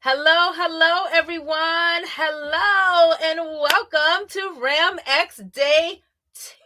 Hello, everyone. Hello, and welcome to RAMx Day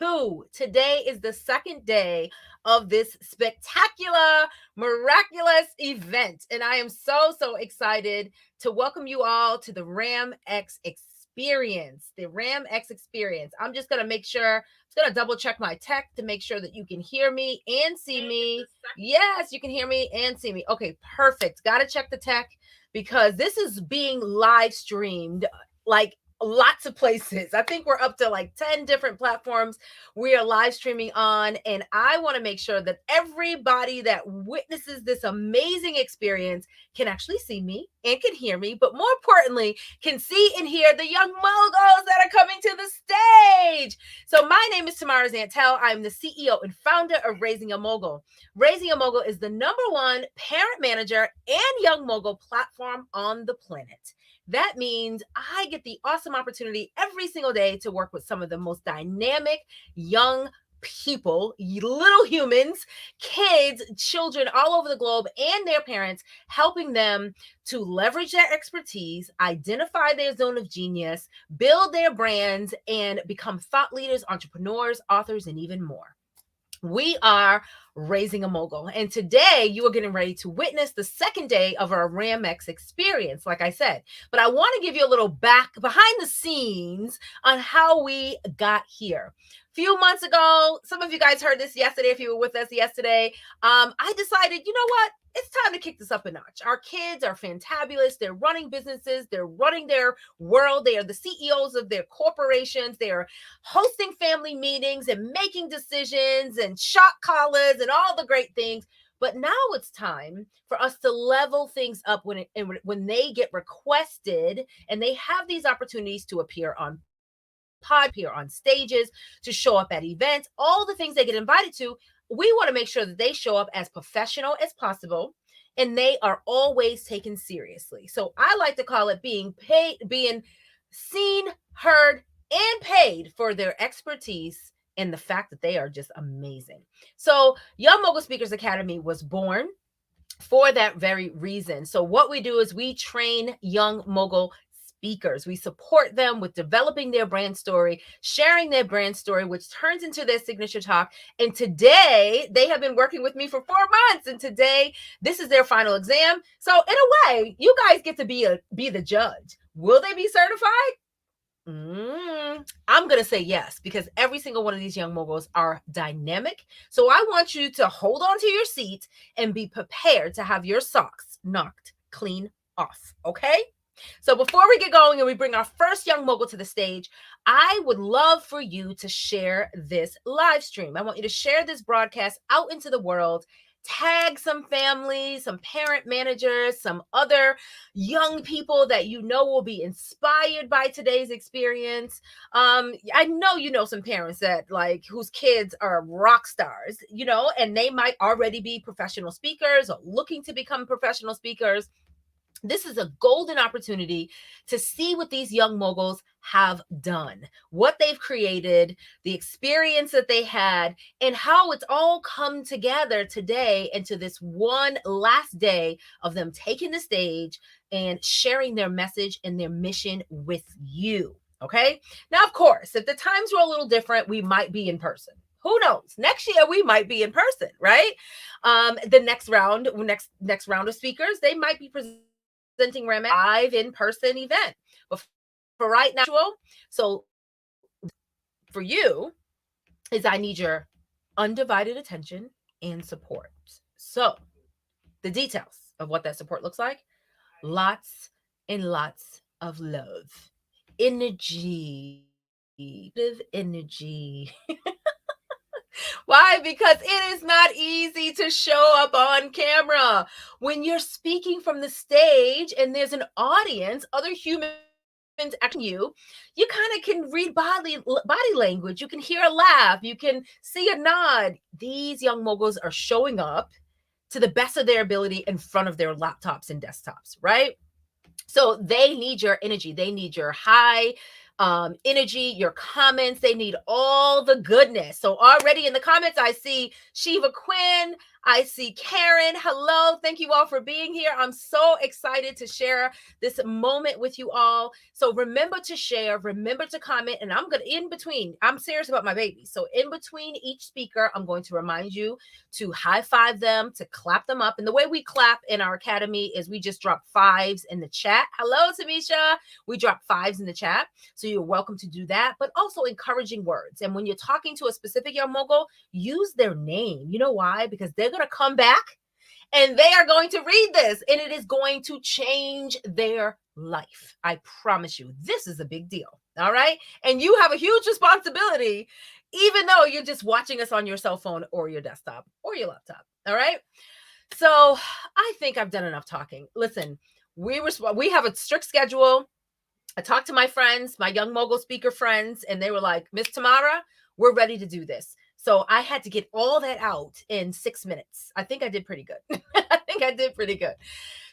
2. Today is the second day of this spectacular, miraculous event, and I am so excited to welcome you all to the RAMx experience. The RAMx experience. I'm just going to make sure, I'm going to double check my tech to make sure that you can hear me and see me. Yes, you can hear me and see me. Okay, perfect. Got to check the tech because this is being live streamed like lots of places. I think we're up to like 10 different platforms we are live streaming on. And I want to make sure that everybody that witnesses this amazing experience can actually see me and can hear me, but more importantly, can see and hear the young moguls that are coming to the stage. So my name is Tamara Zantel. I'm the CEO and founder of Raising a Mogul. Raising a Mogul is the #1 parent manager and young mogul platform on the planet. That means I get the awesome opportunity every single day to work with some of the most dynamic young people, little humans, kids, children all over the globe, and their parents, helping them to leverage their expertise, identify their zone of genius, build their brands, and become thought leaders, entrepreneurs, authors, and even more. We are Raising a Mogul. And today you are getting ready to witness the second day of our RAMx experience, like I said. But I want to give you a little behind the scenes on how we got here. A few months ago, some of you guys heard this yesterday if you were with us yesterday. I decided, you know what? It's time to kick this up a notch. Our kids are fantabulous. They're running businesses. They're running their world. They are the CEOs of their corporations. They're hosting family meetings and making decisions and shot collars and all the great things. But now it's time for us to level things up when they get requested and they have these opportunities to appear on appear on stages, to show up at events, all the things they get invited to. We want to make sure that they show up as professional as possible and they are always taken seriously. So I like to call it being seen, heard, and paid for their expertise and the fact that they are just amazing. So Young Mogul Speakers Academy was born for that very reason. So what we do is we train young mogul speakers. We support them with developing their brand story, sharing their brand story, which turns into their signature talk. And today they have been working with me for 4 months. And today this is their final exam. So in a way, you guys get to be the judge. Will they be certified? I'm going to say yes, because every single one of these young moguls are dynamic. So I want you to hold on to your seat and be prepared to have your socks knocked clean off. Okay? So before we get going and we bring our first young mogul to the stage, I would love for you to share this live stream. I want you to share this broadcast out into the world. Tag some families, some parent managers, some other young people that you know will be inspired by today's experience. I know you know some parents that whose kids are rock stars, and they might already be professional speakers or looking to become professional speakers. This is a golden opportunity to see what these young moguls have done, what they've created, the experience that they had, and how it's all come together today into this one last day of them taking the stage and sharing their message and their mission with you. Okay. Now, of course, if the times were a little different, we might be in person. Who knows? Next year we might be in person, right? The next round of speakers, they might be presenting RAMx live in-person event. But for right now, so for you is I need your undivided attention and support. So the details of what that support looks like: lots and lots of love, energy. Why? Because it is not easy to show up on camera. When you're speaking from the stage and there's an audience, other humans acting you kind of can read body language. You can hear a laugh. You can see a nod. These young moguls are showing up to the best of their ability in front of their laptops and desktops, right? So they need your energy. They need your high energy, your comments. They need all the goodness. So already in the comments, I see Shiva Quinn. I see Karen. Hello. Thank you all for being here. I'm so excited to share this moment with you all. So remember to share, remember to comment, and I'm going to, in between, I'm serious about my baby. So in between each speaker, I'm going to remind you to high five them, to clap them up. And the way we clap in our academy is we just drop fives in the chat. Hello, Tamisha. We drop fives in the chat. So you're welcome to do that, but also encouraging words. And when you're talking to a specific young mogul, use their name. You know why? Because they're going to come back and they are going to read this and it is going to change their life. I promise you, this is a big deal. All right. And you have a huge responsibility, even though you're just watching us on your cell phone or your desktop or your laptop. All right. So I think I've done enough talking. Listen, we have a strict schedule. I talked to my friends, my young mogul speaker friends, and they were like, Miss Tamara, we're ready to do this. So I had to get all that out in 6 minutes. I think I did pretty good.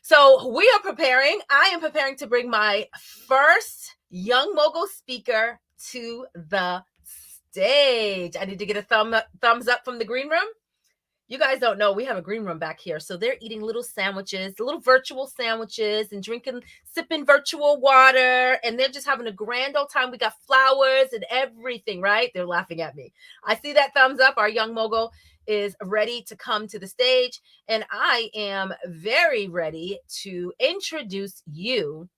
So we are preparing. I am preparing to bring my first young mogul speaker to the stage. I need to get a thumbs up from the green room. You guys don't know, we have a green room back here. So they're eating little sandwiches, little virtual sandwiches, and sipping virtual water. And they're just having a grand old time. We got flowers and everything, right? They're laughing at me. I see that thumbs up. Our young mogul is ready to come to the stage. And I am very ready to introduce you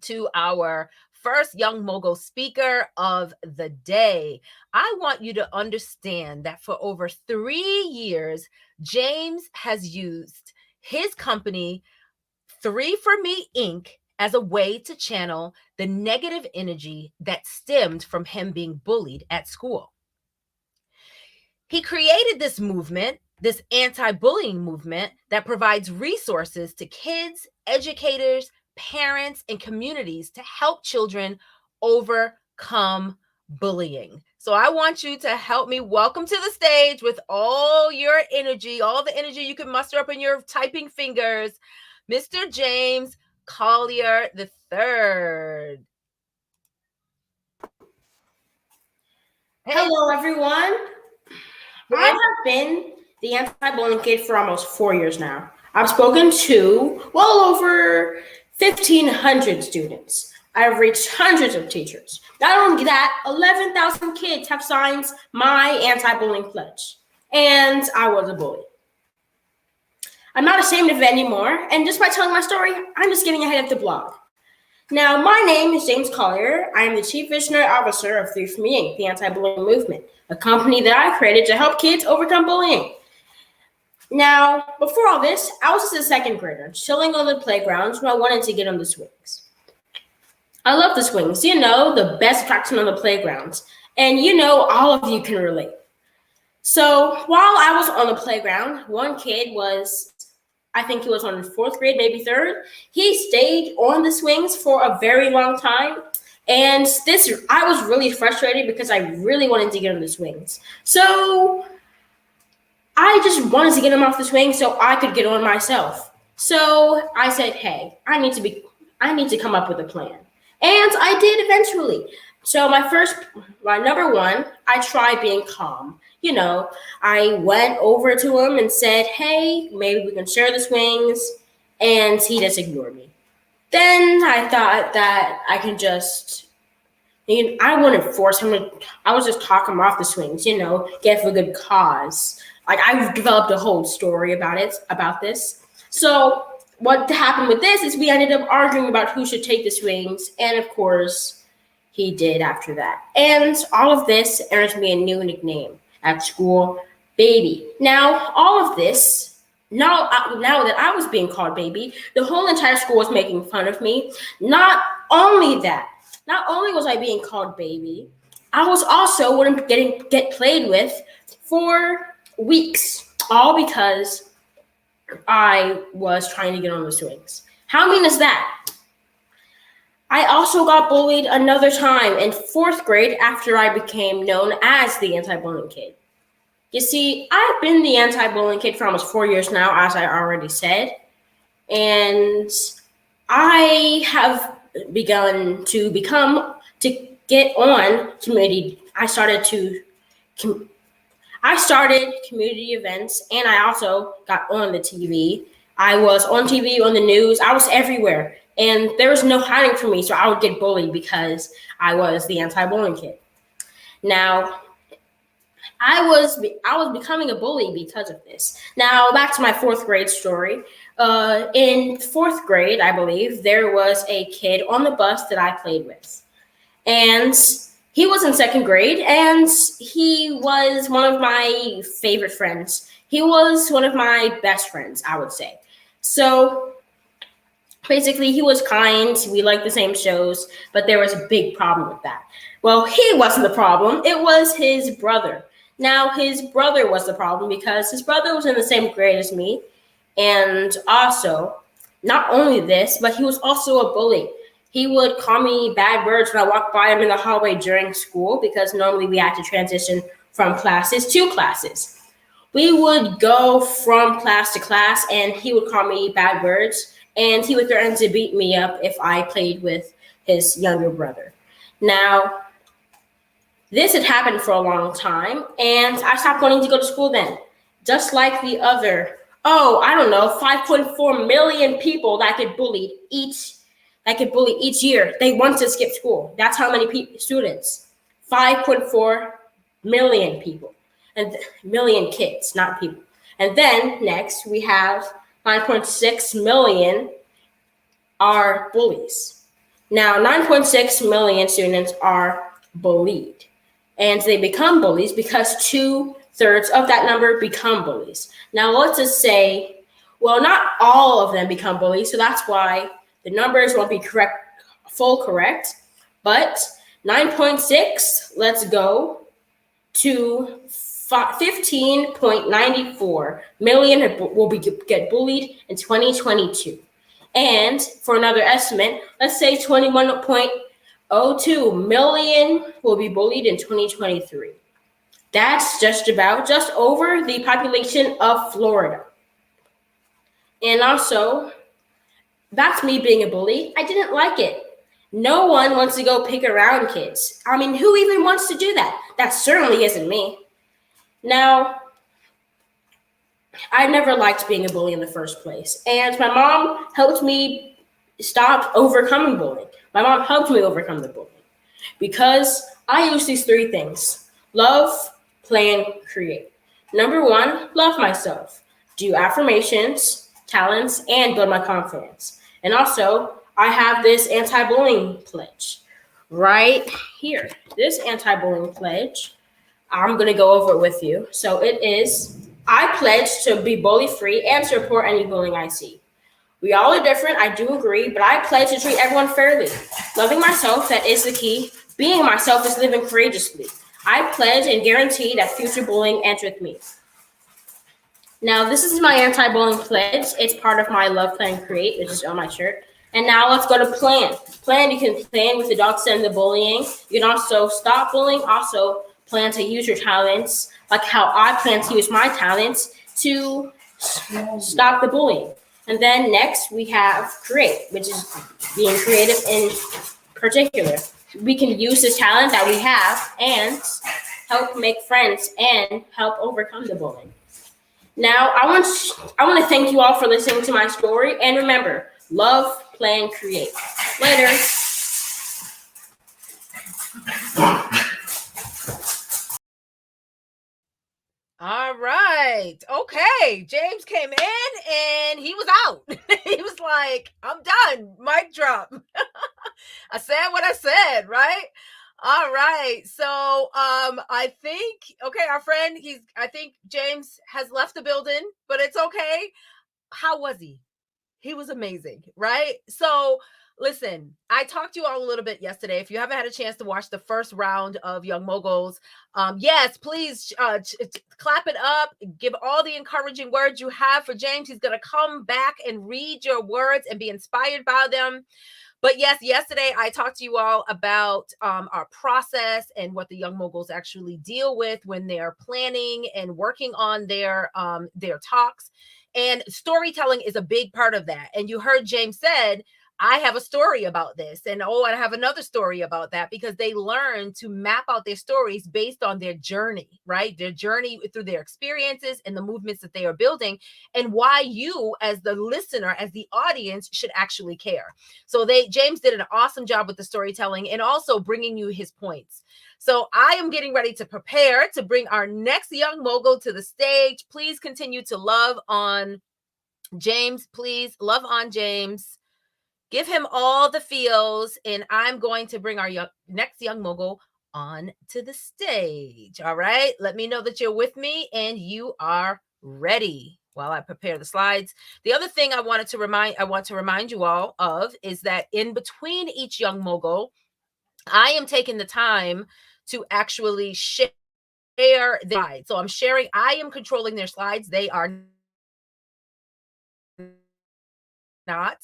to our first young mogul speaker of the day. I want you to understand that for over 3 years, James has used his company, 3 for Me Inc., as a way to channel the negative energy that stemmed from him being bullied at school. He created this movement, this anti-bullying movement that provides resources to kids, educators, parents, and communities to help children overcome bullying. So I want you to help me welcome to the stage with all your energy, all the energy you can muster up in your typing fingers, Mr. James Collier III. Hello, everyone. I have been the anti-bullying kid for almost 4 years now. I've spoken to well over 1,500 students. I've reached hundreds of teachers. Not only that, 11,000 kids have signed my anti-bullying pledge. And I was a bully. I'm not ashamed of it anymore, and just by telling my story, I'm just getting ahead of the blog. Now, my name is James Collier. I am the Chief Visionary Officer of 3 for Me Inc., the anti-bullying movement, a company that I created to help kids overcome bullying. Now, before all this, I was just a second grader, chilling on the playgrounds when I wanted to get on the swings. I love the swings, you know, the best attraction on the playgrounds. And you know, all of you can relate. So while I was on the playground, one kid was, I think he was on 4th grade, maybe 3rd. He stayed on the swings for a very long time. And I was really frustrated because I really wanted to get on the swings. So I just wanted to get him off the swing so I could get on myself. So I said, hey, I need to come up with a plan. And I did eventually. So my number one, I tried being calm. You know, I went over to him and said, hey, maybe we can share the swings. And he just ignored me. Then I thought that I can just, I wouldn't force him I was just talk him off the swings, you know, get for a good cause. Like, I've developed a whole story about this. So what happened with this is we ended up arguing about who should take the swings. And of course, he did after that. And all of this earned me a new nickname at school, Baby. Now, all of this, now that I was being called Baby, the whole entire school was making fun of me. Not only was I being called Baby, I was also wouldn't get played with for weeks, all because I was trying to get on the swings. How mean is that? I also got bullied another time in 4th grade after I became known as the anti-bullying kid. You see, I've been the anti-bullying kid for almost 4 years now, as I already said. And I have begun to get on community. I started I started community events, and I also got on the TV. I was on TV, on the news. I was everywhere, and there was no hiding from me, so I would get bullied because I was the anti-bullying kid. Now, I was becoming a bully because of this. Now, back to my fourth grade story. In fourth grade, I believe, there was a kid on the bus that I played with. And he was in second grade, and he was one of my favorite friends. He was one of my best friends, I would say. So basically, he was kind. We liked the same shows, but there was a big problem with that. Well, he wasn't the problem. It was his brother. Now, his brother was the problem because his brother was in the same grade as me. And also, not only this, but he was also a bully. He would call me bad words when I walked by him in the hallway during school because normally we had to transition from classes to classes. We would go from class to class, and he would call me bad words, and he would threaten to beat me up if I played with his younger brother. Now, this had happened for a long time, and I stopped wanting to go to school then. Just like the other, 5.4 million people that get bullied each year. They want to skip school. That's how many students. 5.4 million people. And million kids, not people. And then next we have 9.6 million are bullies. Now, 9.6 million students are bullied. And they become bullies because 2/3 of that number become bullies. Now, let's just say, well, not all of them become bullies, so that's why the numbers won't be correct, but 9.6, let's go to 15.94 million will get bullied in 2022. And for another estimate, let's say 21.02 million will be bullied in 2023. That's just over the population of Florida. And also, that's me being a bully. I didn't like it. No one wants to go pick around kids. I mean, who even wants to do that? That certainly isn't me. Now, I never liked being a bully in the first place. And my mom helped me stop overcoming bullying. My mom helped me overcome the bullying because I use these 3 things: love, plan, create. Number 1, love myself. Do affirmations, talents, and build my confidence. And also, I have this anti-bullying pledge right here. This anti-bullying pledge, I'm going to go over it with you. So it is, I pledge to be bully-free and to report any bullying I see. We all are different, I do agree, but I pledge to treat everyone fairly. Loving myself, that is the key. Being myself is living courageously. I pledge and guarantee that future bullying ends with me. Now, this is my anti-bullying pledge. It's part of my Love, Plan, Create, which is on my shirt. And now let's go to plan. Plan, you can plan with the dogs and the bullying. You can also stop bullying, also plan to use your talents, like how I plan to use my talents to stop the bullying. And then next we have create, which is being creative in particular. We can use the talent that we have and help make friends and help overcome the bullying. Now, I want to thank you all for listening to my story. And remember, love, plan, create. Later. All right. Okay. James came in and he was out. He was like, I'm done. Mic drop. I said what I said, right? All right. So I think, okay, our friend, I think James has left the building, but it's okay. How was he? He was amazing, right? So listen, I talked to you all a little bit yesterday. If you haven't had a chance to watch the first round of Young Moguls, yes, please clap it up. Give all the encouraging words you have for James. He's going to come back and read your words and be inspired by them. But yes, yesterday I talked to you all about our process and what the Young Moguls actually deal with when they're planning and working on their talks. And storytelling is a big part of that. And you heard James said, I have a story about this, and oh, I have another story about that, because they learn to map out their stories based on their journey, right? Their journey through their experiences and the movements that they are building, and why you as the listener, as the audience, should actually care. So James did an awesome job with the storytelling and also bringing you his points. So I am getting ready to prepare to bring our next young mogul to the stage. Please continue to love on James. Please love on James. Give him all the feels, and I'm going to bring our next young mogul on to the stage. All right, let me know that you're with me and you are ready while I prepare the slides. The other thing I want to remind you all of is that in between each young mogul, I am taking the time to actually share their slides. So I am controlling their slides. They are not.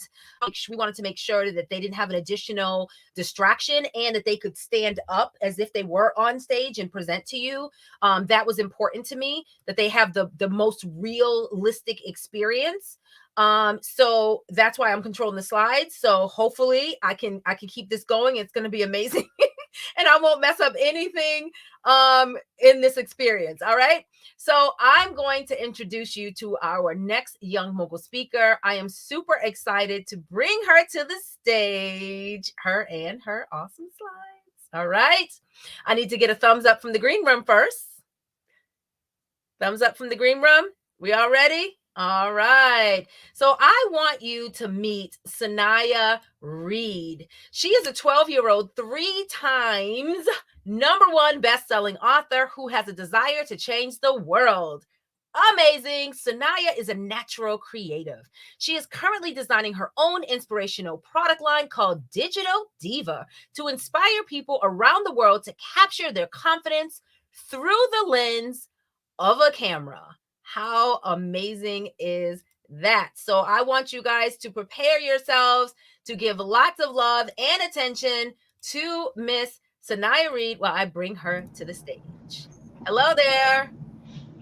We wanted to make sure that they didn't have an additional distraction and that they could stand up as if they were on stage and present to you. That was important to me, that they have the most realistic experience. So that's why I'm controlling the slides. So hopefully I can keep this going. It's going to be amazing. And I won't mess up anything in this experience. All right. So I'm going to introduce you to our next young mogul speaker. I am super excited to bring her to the stage, her and her awesome slides. All right. I need to get a thumbs up from the green room first. Thumbs up from the green room. We all ready? All right. So I want you to meet Sanaya Reed. She is a 12-year-old, 3 times #1 best-selling author who has a desire to change the world. Amazing. Sanaya is a natural creative. She is currently designing her own inspirational product line called Digital Diva to inspire people around the world to capture their confidence through the lens of a camera. How amazing is that? So I want you guys to prepare yourselves to give lots of love and attention to Miss Sanaya Reed while I bring her to the stage. Hello there.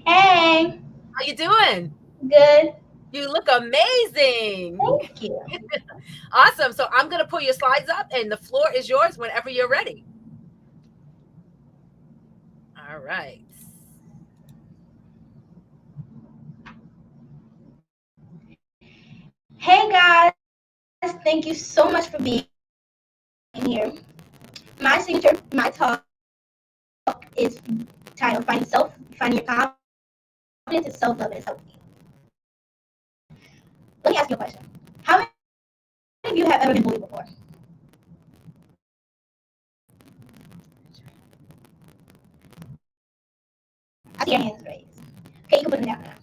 Hey, How you doing? good. You look amazing. Thank you. Awesome. So I'm going to pull your slides up and the floor is yours whenever you're ready. All right. Hey guys, thank you so much for being here. My signature, my talk is titled Finding Your Confidence and Self-Love is Healthy. Let me ask you a question. How many of you have ever been bullied before? I see your hands raised. Okay, you can put them down now.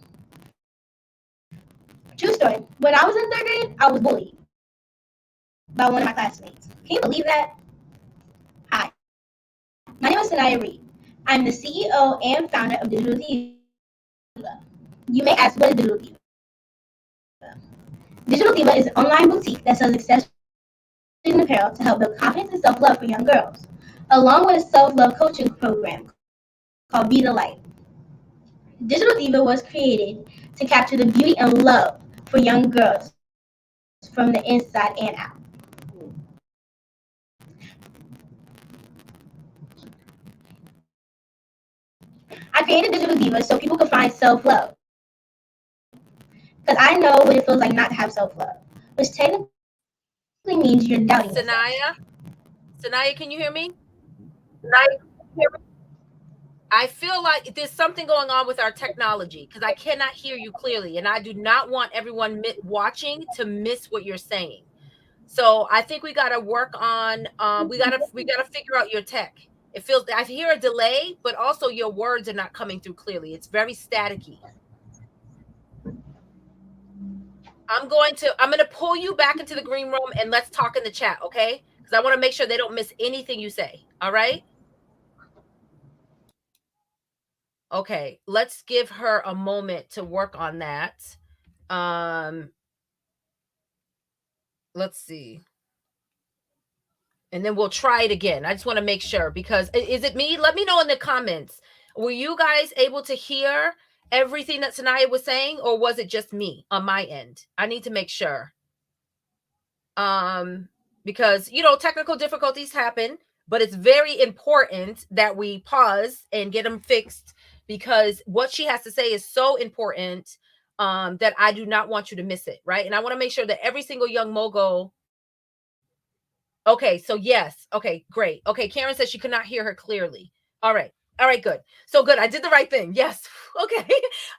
True story. When I was in 3rd grade, I was bullied by one of my classmates. Can you believe that? Hi, my name is Sanaya Reed. I'm the CEO and founder of Digital Diva. You may ask, what is Digital Diva? Digital Diva is an online boutique that sells accessories and apparel to help build confidence and self-love for young girls, along with a self-love coaching program called Be the Light. Digital Diva was created to capture the beauty and love for young girls from the inside and out. I created Digital Diva so people could find self-love. Because I know what it feels like not to have self-love, which technically means you're doubting yourself. Sanaya, can you hear me? Sanaya, can you hear me? I feel like there's something going on with our technology because I cannot hear you clearly, and I do not want everyone watching to miss what you're saying. So I think we got to work on. We got to figure out your tech. It feels I hear a delay, but also your words are not coming through clearly. It's very staticky. I'm going to pull you back into the green room and let's talk in the chat, okay? Because I want to make sure they don't miss anything you say. All right. Okay, let's give her a moment to work on that. Let's see. And then we'll try it again. I just want to make sure, because is it me? Let me know in the comments. Were you guys able to hear everything that Sanaya was saying, or was it just me on my end? I need to make sure. Because, technical difficulties happen, but it's very important that we pause and get them fixed, because what she has to say is so important, that I do not want you to miss it, right? And I want to make sure that every single young mogul. Okay, so yes. Okay, great. Okay, Karen says she could not hear her clearly. All right. All right, good. So good. I did the right thing. Yes. Okay.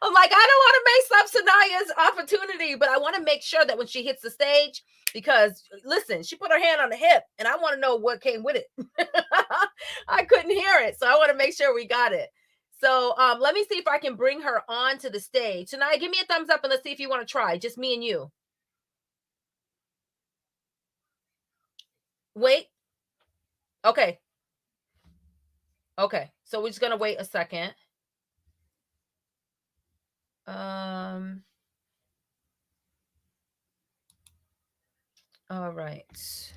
I'm like, I don't want to mess up Sanaya's opportunity, but I want to make sure that when she hits the stage, because listen, she put her hand on the hip and I want to know what came with it. I couldn't hear it. So I want to make sure we got it. So let me see if I can bring her onto the stage. Sanaya, give me a thumbs up and let's see if you want to try. Just me and you. Wait. Okay. Okay. So we're just going to wait a second. All right.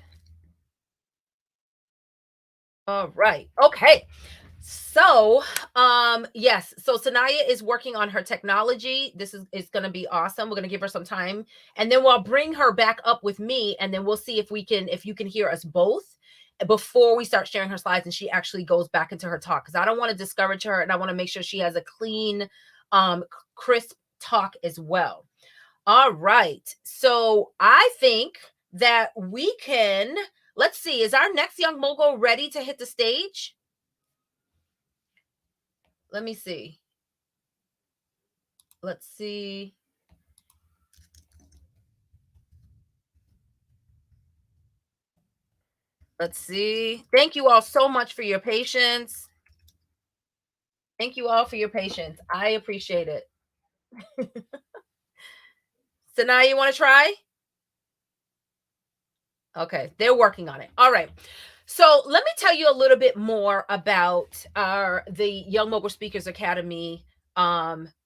All right. Okay. So, yes. So Sanaya is working on her technology. This is going to be awesome. We're going to give her some time, and then we'll bring her back up with me, and then we'll see if you can hear us both before we start sharing her slides and she actually goes back into her talk, because I don't want to discourage her and I want to make sure she has a clean, crisp talk as well. All right. So I think that we can, let's see, is our next young mogul ready to hit the stage? Let me see. Let's see. Let's see. Thank you all so much for your patience. Thank you all for your patience. I appreciate it. Sanaya, you want to try? Okay, they're working on it. All right. So let me tell you a little bit more about the Young Mogul Speakers Academy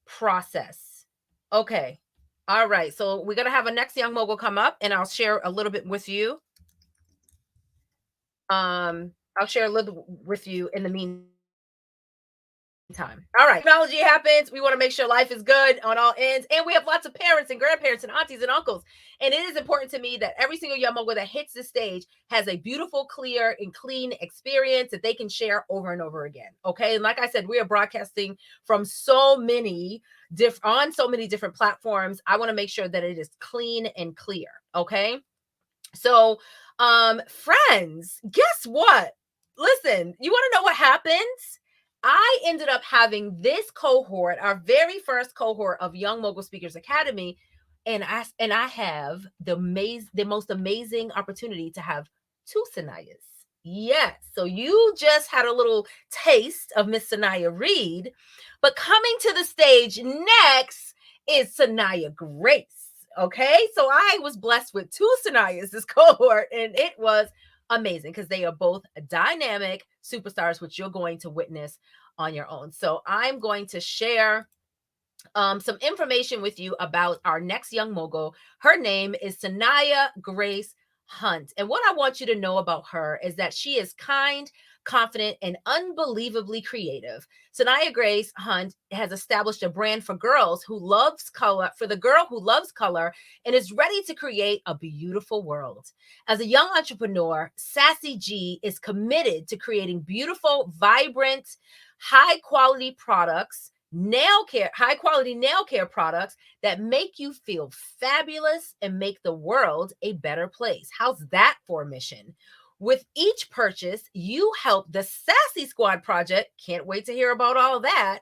process. Okay. All right. So we're going to have a next young mogul come up and I'll share a little bit with you. I'll share a little with you in the meantime. All right. Technology happens. We want to make sure life is good on all ends. And we have lots of parents and grandparents and aunties and uncles. And it is important to me that every single young mogul that hits the stage has a beautiful, clear, and clean experience that they can share over and over again. Okay. And like I said, we are broadcasting from so many different platforms. I want to make sure that it is clean and clear. Okay. So, friends, guess what? Listen, you want to know what happens? I ended up having this cohort, our very first cohort of Young Mogul Speakers Academy, and I have the most amazing opportunity to have two Sanayas. Yes, so you just had a little taste of Miss Sanaya Reed, but coming to the stage next is Sanaya Grace. Okay, so I was blessed with two Sanayas this cohort, and it was amazing because they are both dynamic superstars, which you're going to witness on your own. So I'm going to share some information with you about our next young mogul. Her name is Sanaya Grace Hunt. And what I want you to know about her is that she is kind, confident, and unbelievably creative. Sanaya Grace Hunt has established a brand for girls who loves color, for the girl who loves color and is ready to create a beautiful world. As a young entrepreneur, Sassy G is committed to creating beautiful, vibrant, high quality products, high quality nail care products that make you feel fabulous and make the world a better place. How's that for a mission? With each purchase, you help the Sassy Squad Project, can't wait to hear about all that,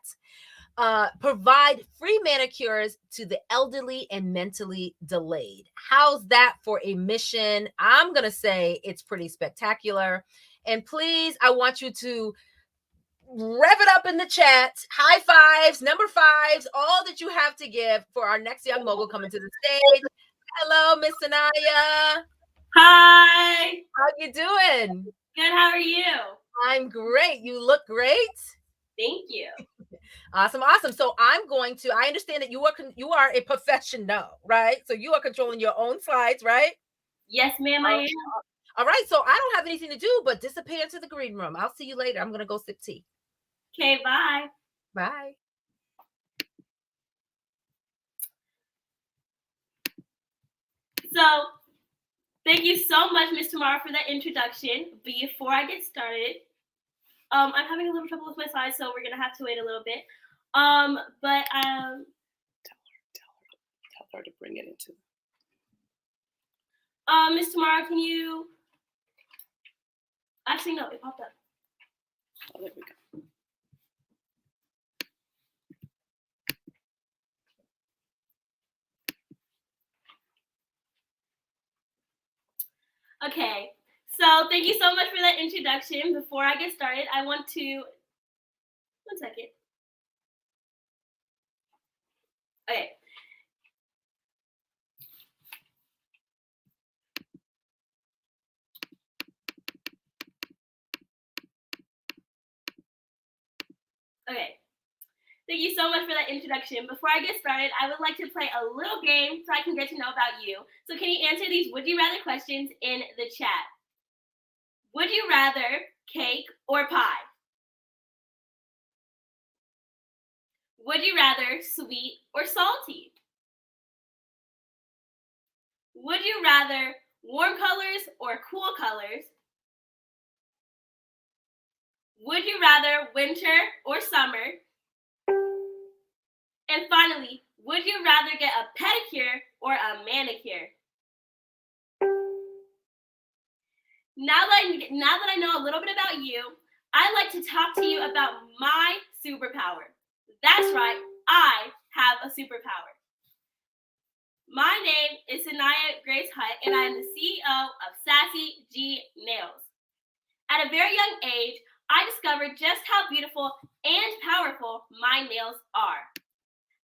provide free manicures to the elderly and mentally delayed. How's that for a mission? I'm going to say it's pretty spectacular. And please, I want you to rev it up in the chat. High fives, number fives, all that you have to give for our next young mogul coming to the stage. Hello, Miss Sanaya. Hi. How you doing? Good. How are you? I'm great. You look great. Thank you. Awesome. So I understand that you are a professional, right? So you are controlling your own slides, right? Yes, ma'am, I am. All right. So I don't have anything to do but disappear into the green room. I'll see you later. I'm going to go sip tea. Okay, bye. Bye. So Thank you so much, Ms. Tamara, for that introduction. Before I get started, I'm having a little trouble with my slides, so we're gonna have to wait a little bit. Tell her to bring it into. Ms. Tamara, can you? Actually, no, it popped up. Oh, there we go. Okay, so thank you so much for that introduction. Before I get started, I want to, 1 second. Okay. Okay. Thank you so much for that introduction. Before I get started, I would like to play a little game so I can get to know about you. So can you answer these would you rather questions in the chat? Would you rather cake or pie? Would you rather sweet or salty? Would you rather warm colors or cool colors? Would you rather winter or summer? And finally, would you rather get a pedicure or a manicure? Now that I know a little bit about you, I'd like to talk to you about my superpower. That's right, I have a superpower. My name is Sanaya Reed, and I am the CEO of Sassy G Nails. At a very young age, I discovered just how beautiful and powerful my nails are.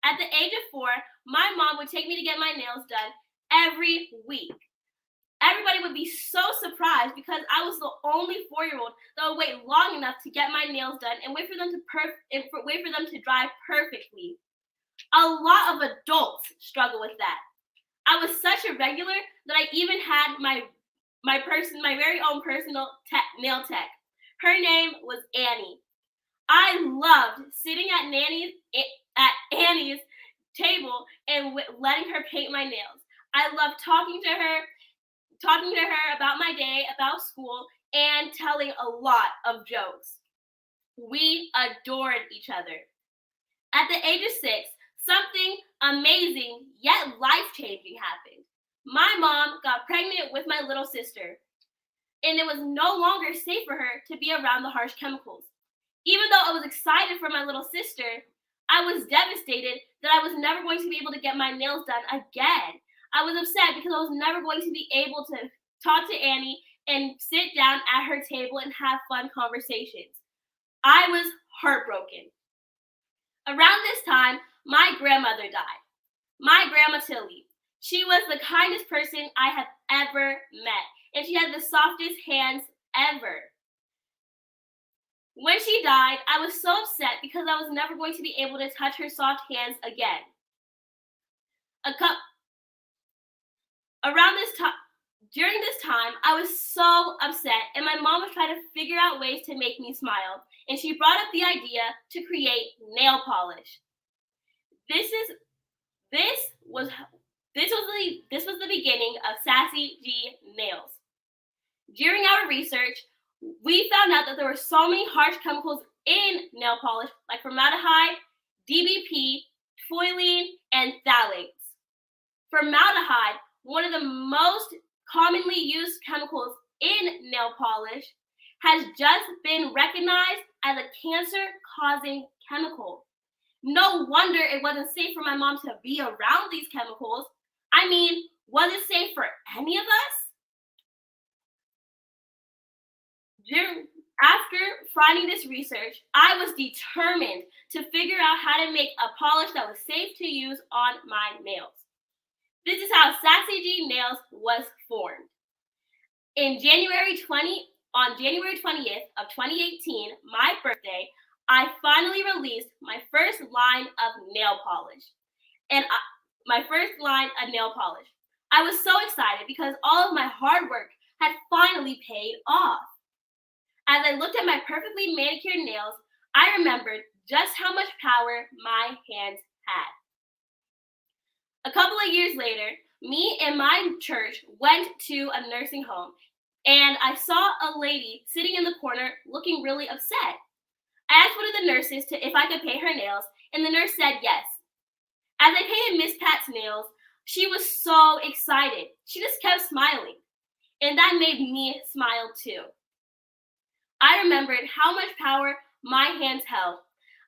At the age of 4, my mom would take me to get my nails done every week. Everybody would be so surprised because I was the only 4-year-old that would wait long enough to get my nails done and wait for them to dry perfectly. A lot of adults struggle with that. I was such a regular that I even had my very own personal nail tech. Her name was Annie. I loved sitting at Annie's table and letting her paint my nails. I loved talking to her about my day, about school, and telling a lot of jokes. We adored each other. At the age of 6, something amazing yet life-changing happened. My mom got pregnant with my little sister, and it was no longer safe for her to be around the harsh chemicals. Even though I was excited for my little sister, I was devastated that I was never going to be able to get my nails done again. I was upset because I was never going to be able to talk to Annie and sit down at her table and have fun conversations. I was heartbroken. Around this time, my grandmother died. My grandma Tilly. She was the kindest person I have ever met, and she had the softest hands ever. When she died, I was so upset because I was never going to be able to touch her soft hands again. During this time, I was so upset, and my mom was trying to figure out ways to make me smile, and she brought up the idea to create nail polish. This was the beginning of Sassy G Nails. During our research, we found out that there were so many harsh chemicals in nail polish, like formaldehyde, DBP, toluene, and phthalates. Formaldehyde, one of the most commonly used chemicals in nail polish, has just been recognized as a cancer-causing chemical. No wonder it wasn't safe for my mom to be around these chemicals. I mean, was it safe for any of us? After finding this research, I was determined to figure out how to make a polish that was safe to use on my nails. This is how Sassy G Nails was formed. On January 20th of 2018, my birthday, I finally released my first line of nail polish. I was so excited because all of my hard work had finally paid off. As I looked at my perfectly manicured nails, I remembered just how much power my hands had. A couple of years later, Me and my church went to a nursing home, and I saw a lady sitting in the corner looking really upset. I asked one of the nurses if I could paint her nails, and the nurse said yes. As I painted Miss Pat's nails, she was so excited. She just kept smiling, and that made me smile too. I remembered how much power my hands held.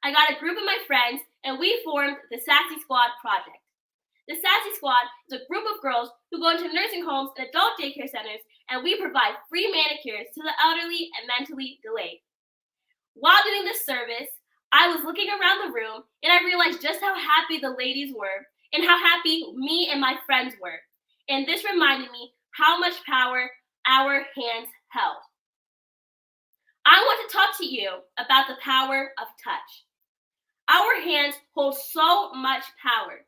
I got a group of my friends, and we formed the Sassy Squad Project. The Sassy Squad is a group of girls who go into nursing homes and adult daycare centers, and we provide free manicures to the elderly and mentally delayed. While doing this service, I was looking around the room, and I realized just how happy the ladies were and how happy me and my friends were. And this reminded me how much power our hands held. I want to talk to you about the power of touch. Our hands hold so much power.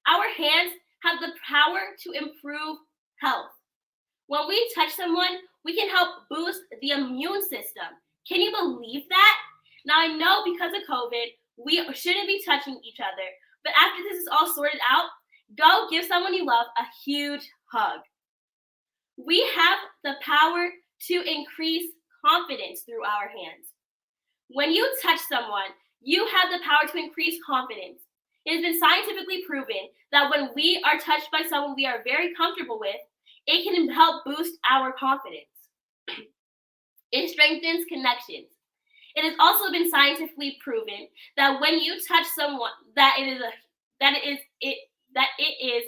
Our hands have the power to improve health. When we touch someone, we can help boost the immune system. Can you believe that? Now, I know because of COVID, we shouldn't be touching each other, but after this is all sorted out, go give someone you love a huge hug. We have the power to increase confidence through our hands. When you touch someone, you have the power to increase confidence. It has been scientifically proven that when we are touched by someone we are very comfortable with, it can help boost our confidence. It strengthens connections. It has also been scientifically proven that when you touch someone, that it is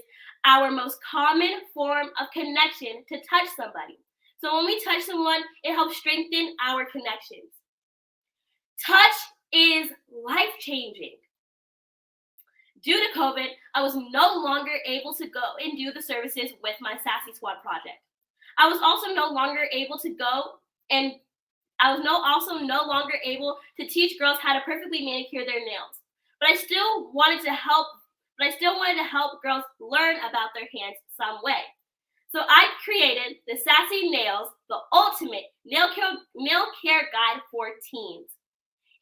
our most common form of connection to touch somebody. So when we touch someone, it helps strengthen our connections. Touch is life-changing. Due to COVID, I was no longer able to go and do the services with my Sassy Squad project. I was also no longer able to teach girls how to perfectly manicure their nails. But I still wanted to help girls learn about their hands some way. So I created the Sassy Nails, the ultimate nail care guide for teens.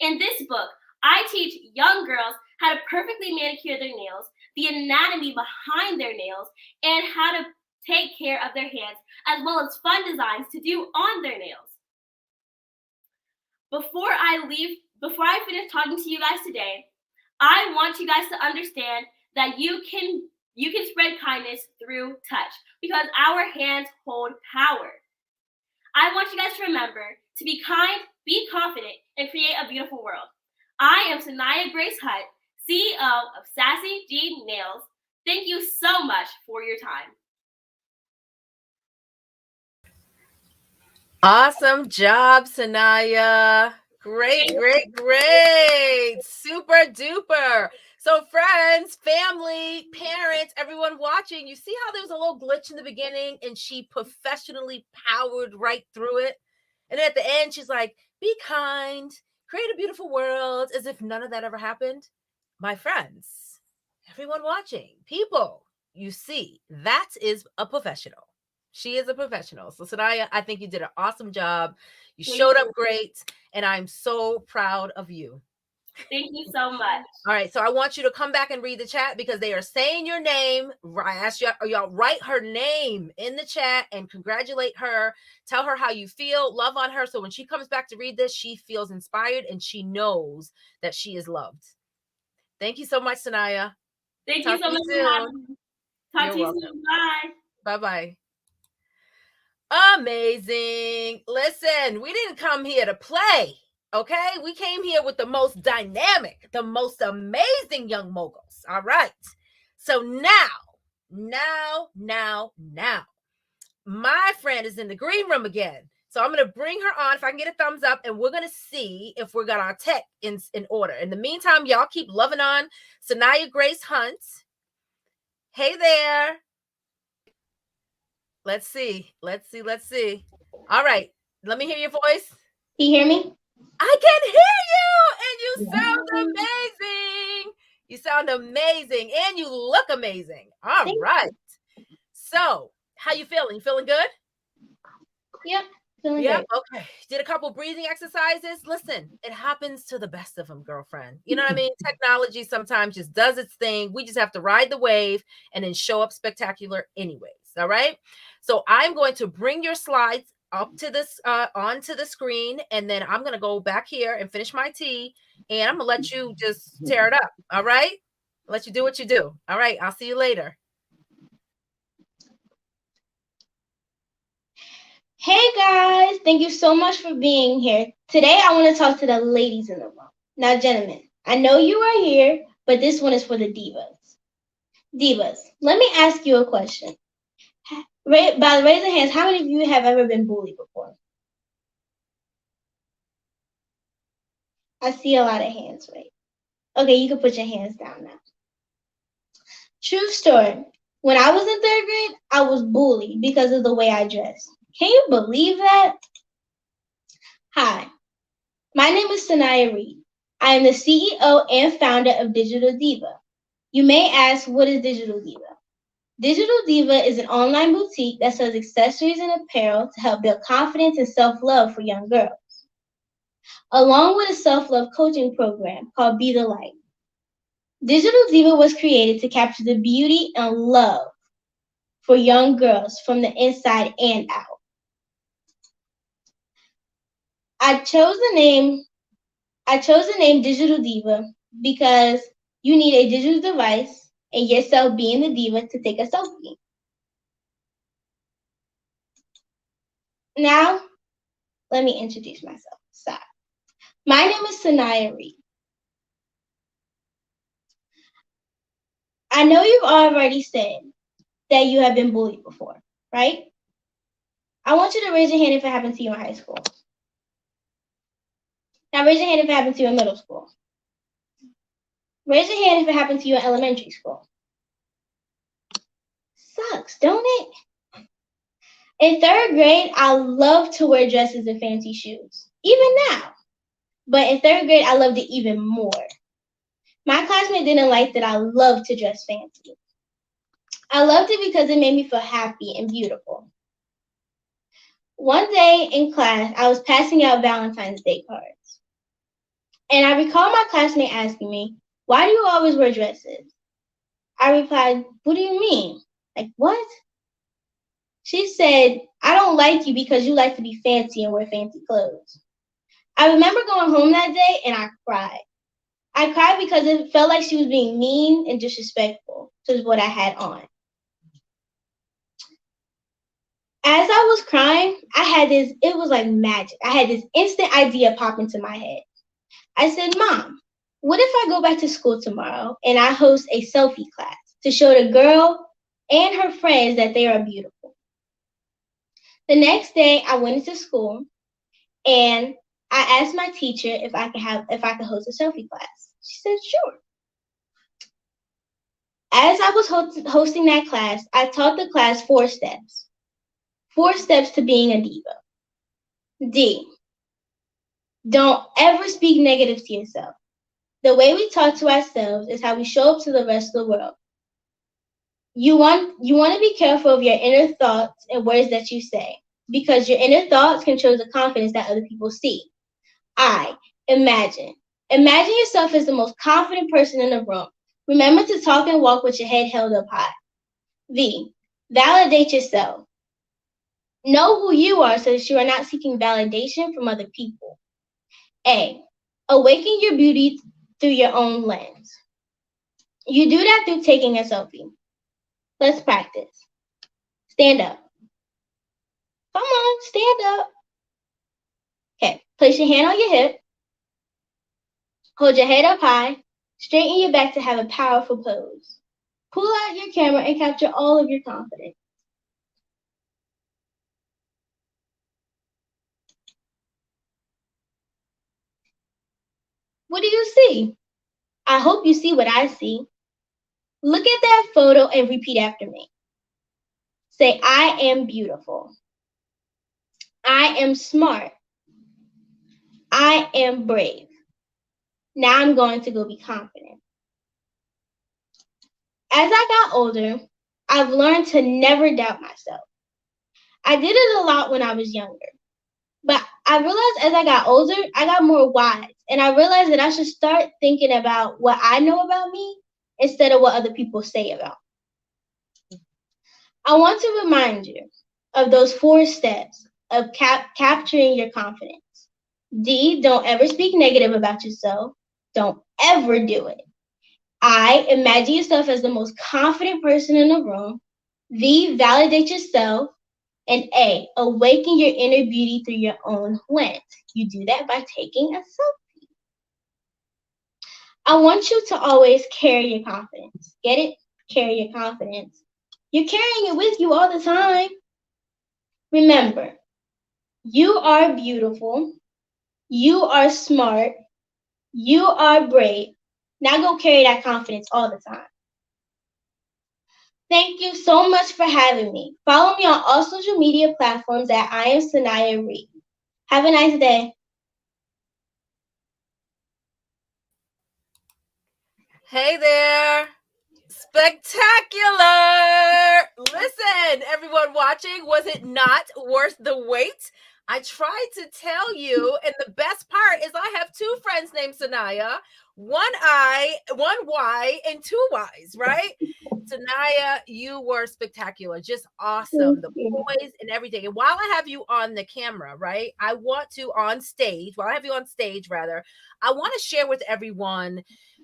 In this book, I teach young girls how to perfectly manicure their nails, the anatomy behind their nails, and how to take care of their hands, as well as fun designs to do on their nails. Before I finish talking to you guys today, I want you guys to understand that you can spread kindness through touch because our hands hold power. I want you guys to remember to be kind, be confident, and create a beautiful world. I am Sanaya Grace Hutt, CEO of Sassy G Nails. Thank you so much for your time. Awesome job, Sanaya. Great. Super duper. So friends, family, parents, everyone watching, you see how there was a little glitch in the beginning and she professionally powered right through it? And at the end, she's like, be kind, create a beautiful world, as if none of that ever happened. My friends, everyone watching, people, you see, that is a professional. She is a professional. So Sanaya, I think you did an awesome job. You showed up great, and I'm so proud of you. Thank you so much. All right, so I want you to come back and read the chat because they are saying your name. I asked y'all write her name in the chat and congratulate her. Tell her how you feel, love on her. So when she comes back to read this, she feels inspired and she knows that she is loved. Thank you so much, Sanaya. Thank you so much for having me. Talk to you soon. Bye. Bye-bye. Amazing. Listen, we didn't come here to play, okay? We came here with the most dynamic, the most amazing young moguls, all right? So now, my friend is in the green room again. So I'm going to bring her on if I can get a thumbs up, and we're going to see if we got our tech in order. In the meantime, y'all keep loving on Sanaya Grace Hunt. Hey there. Let's see. All right. Let me hear your voice. Can you hear me? I can hear you, and you sound amazing. You sound amazing, and you look amazing. All right. So, how you feeling? You feeling good? Yep. Feeling Yep. great. Okay. Did a couple breathing exercises. Listen, it happens to the best of them, girlfriend. You know what I mean? Technology sometimes just does its thing. We just have to ride the wave and then show up spectacular anyways. All right. So I'm going to bring your slides up to this onto the screen, and then I'm gonna go back here and finish my tea, and I'm gonna let you just tear it up. All right. Let you do what you do. All right. I'll see you later. Hey guys, thank you so much for being here. Today I want to talk to the ladies in the room. Now, gentlemen, I know you are here, but this one is for the divas. Divas, let me ask you a question. By raising hands, how many of you have ever been bullied before? I see a lot of hands, right? Okay, you can put your hands down now. True story. When I was in 3rd grade, I was bullied because of the way I dressed. Can you believe that? Hi, my name is Sanaya Reed. I am the CEO and founder of Digital Diva. You may ask, what is Digital Diva? Digital Diva is an online boutique that sells accessories and apparel to help build confidence and self-love for young girls, along with a self-love coaching program called Be the Light. Digital Diva was created to capture the beauty and love for young girls from the inside and out. I chose the name Digital Diva because you need a digital device and yourself being the diva to take a selfie. Now, let me introduce myself. Sorry. My name is Sanaya Reed. I know you've already said that you have been bullied before, right? I want you to raise your hand if it happened to you in high school. Now raise your hand if it happened to you in middle school. Raise your hand if it happened to you in elementary school. Sucks, don't it? In 3rd grade, I loved to wear dresses and fancy shoes, even now. But in 3rd grade, I loved it even more. My classmate didn't like that I loved to dress fancy. I loved it because it made me feel happy and beautiful. One day in class, I was passing out Valentine's Day cards. And I recall my classmate asking me, why do you always wear dresses? I replied, what do you mean? Like, what? She said, I don't like you because you like to be fancy and wear fancy clothes. I remember going home that day and I cried. I cried because it felt like she was being mean and disrespectful to what I had on. As I was crying, it was like magic. I had this instant idea pop into my head. I said, Mom, what if I go back to school tomorrow and I host a selfie class to show the girl and her friends that they are beautiful? The next day, I went into school and I asked my teacher if I could host a selfie class. She said, sure. As I was hosting that class, I taught the class 4 steps. 4 steps to being a diva. D, don't ever speak negative to yourself. The way we talk to ourselves is how we show up to the rest of the world. You want to be careful of your inner thoughts and words that you say, because your inner thoughts control the confidence that other people see. I, imagine. Imagine yourself as the most confident person in the room. Remember to talk and walk with your head held up high. V, validate yourself. Know who you are so that you are not seeking validation from other people. A, awaken your beauty through your own lens. You do that through taking a selfie. Let's practice. Stand up. Come on, stand up. Okay, place your hand on your hip. Hold your head up high. Straighten your back to have a powerful pose. Pull out your camera and capture all of your confidence. What do you see? I hope you see what I see. Look at that photo and repeat after me. Say, I am beautiful. I am smart. I am brave. Now I'm going to go be confident. As I got older, I've learned to never doubt myself. I did it a lot when I was younger. But I realized as I got older, I got more wise. And I realized that I should start thinking about what I know about me instead of what other people say about me. I want to remind you of those 4 steps of capturing your confidence. D, don't ever speak negative about yourself. Don't ever do it. I, imagine yourself as the most confident person in the room. V, validate yourself. And A, awaken your inner beauty through your own lens. You do that by taking a selfie. I want you to always carry your confidence. Get it? Carry your confidence. You're carrying it with you all the time. Remember, you are beautiful. You are smart. You are brave. Now go carry that confidence all the time. Thank you so much for having me. Follow me on all social media platforms at I am Sanaya Reed. Have a nice day. Hey there. Spectacular. Listen, everyone watching, was it not worth the wait? I tried to tell you, and the best part is I have 2 friends named Sanaya, 1 I, 1 Y, and 2 Y's, right? Sanaya, you were spectacular, just awesome. The poise and everything. And while I have you on the camera, right, I want to while I have you on stage, rather, I want to share with everyone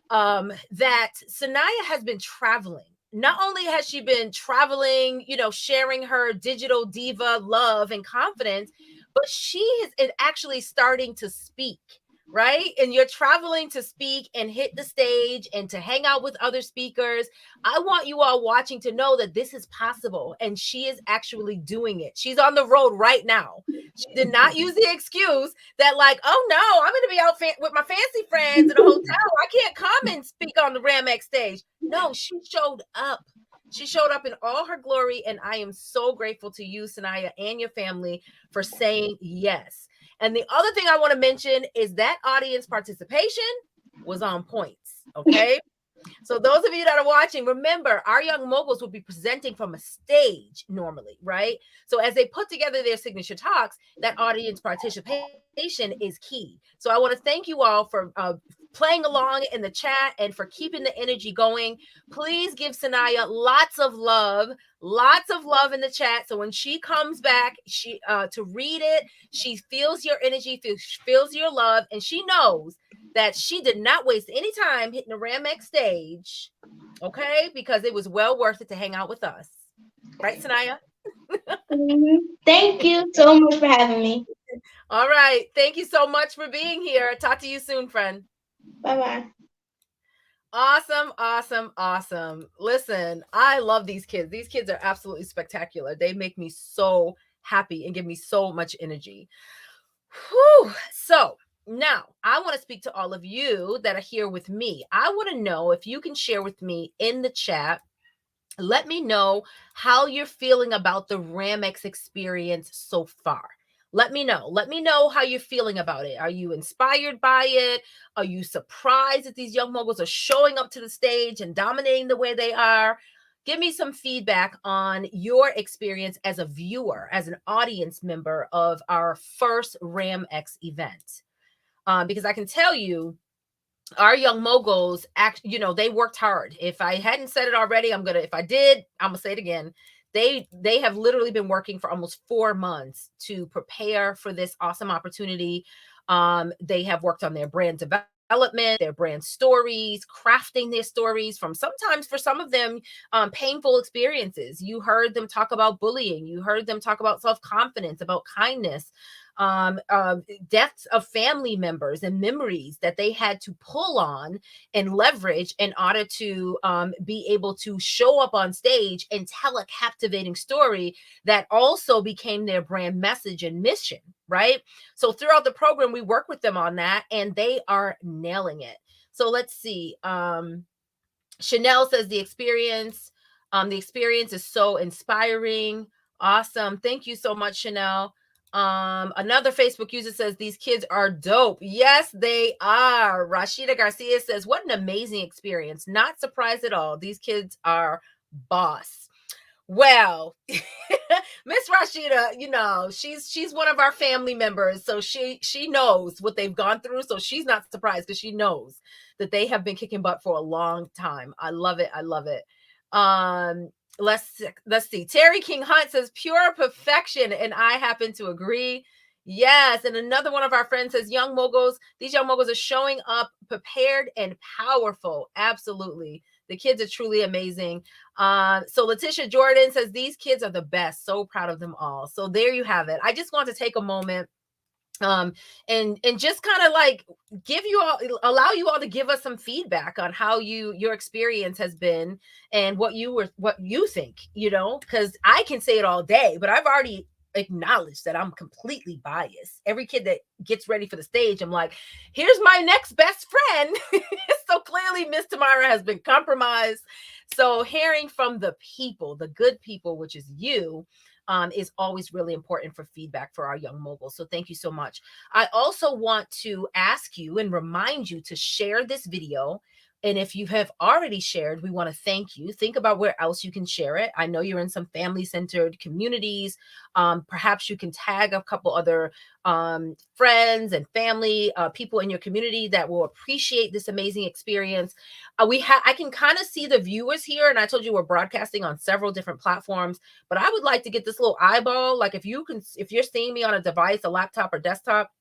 that Sanaya has been traveling. Not only has she been traveling, sharing her digital diva love and confidence, but she is actually starting to speak, right? And you're traveling to speak and hit the stage and to hang out with other speakers. I want you all watching to know that this is possible, and she is actually doing it. She's on the road right now. She did not use the excuse that, like, oh no, I'm going to be out with my fancy friends in a hotel. I can't come and speak on the RAMx stage. No, she showed up. She showed up in all her glory, and I am so grateful to you, Sanaya, and your family for saying yes. And the other thing I want to mention is that audience participation was on points, okay? So those of you that are watching, remember, our young moguls will be presenting from a stage normally, right? So as they put together their signature talks, that audience participation is key. So I want to thank you all for playing along in the chat and for keeping the energy going. Please give Sanaya lots of love in the chat. So when she comes back, she to read it, she feels your energy, feels your love, and she knows that she did not waste any time hitting the RAMx stage, okay? Because it was well worth it to hang out with us. Right, Sanaya? Thank you so much for having me. All right. Thank you so much for being here. Talk to you soon, friend. Bye-bye. Awesome, awesome, awesome. Listen, I love these kids. These kids are absolutely spectacular. They make me so happy and give me so much energy. Whew. So now I want to speak to all of you that are here with me. I want to know if you can share with me in the chat. Let me know how you're feeling about the RAMx experience so far. Let me know. Let me know how you're feeling about it. Are you inspired by it? Are you surprised that these young moguls are showing up to the stage and dominating the way they are? Give me some feedback on your experience as a viewer, as an audience member of our first RAMx event. Because I can tell you, our young moguls they worked hard. If I hadn't said it already, if I did, I'm gonna say it again. They have literally been working for almost 4 months to prepare for this awesome opportunity. They have worked on their brand development, their brand stories, crafting their stories from sometimes for some of them painful experiences. You heard them talk about bullying. You heard them talk about self-confidence, about kindness, deaths of family members and memories that they had to pull on and leverage in order to be able to show up on stage and tell a captivating story that also became their brand message and mission, right? So throughout the program, we work with them on that, and they are nailing it. So let's see. Chanel says the experience is so inspiring. Awesome. Thank you so much, Chanel. Another Facebook user says these kids are dope. Yes, they are. Rashida Garcia says, what an amazing experience. Not surprised at all. These kids are boss. Well, Miss Rashida, you know, she's one of our family members, so she knows what they've gone through, so she's not surprised because she knows that they have been kicking butt for a long time. I love it. I love it. Um, let's see. Terry King Hunt says pure perfection, and I happen to agree. Yes, and another one of our friends says young moguls. These young moguls are showing up prepared and powerful. Absolutely, the kids are truly amazing. So Letitia Jordan says these kids are the best. So proud of them all. So there you have it. I just want to take a moment and just kind of like give you all, allow you all to give us some feedback on how your experience has been and what you think, you know, because I can say it all day, but I've already acknowledged that I'm completely biased. Every kid that gets ready for the stage, I'm like, here's my next best friend. So clearly Miss Tamara has been compromised. So hearing from the people, the good people, which is you, is always really important for feedback for our young moguls. So thank you so much. I also want to ask you and remind you to share this video. And if you have already shared, we want to thank you. Think about where else you can share it. I know you're in some family-centered communities. Perhaps you can tag a couple other friends and family, people in your community that will appreciate this amazing experience. I can kind of see the viewers here, and I told you we're broadcasting on several different platforms, but I would like to get this little eyeball. Like if you're seeing me on a device, a laptop or desktop,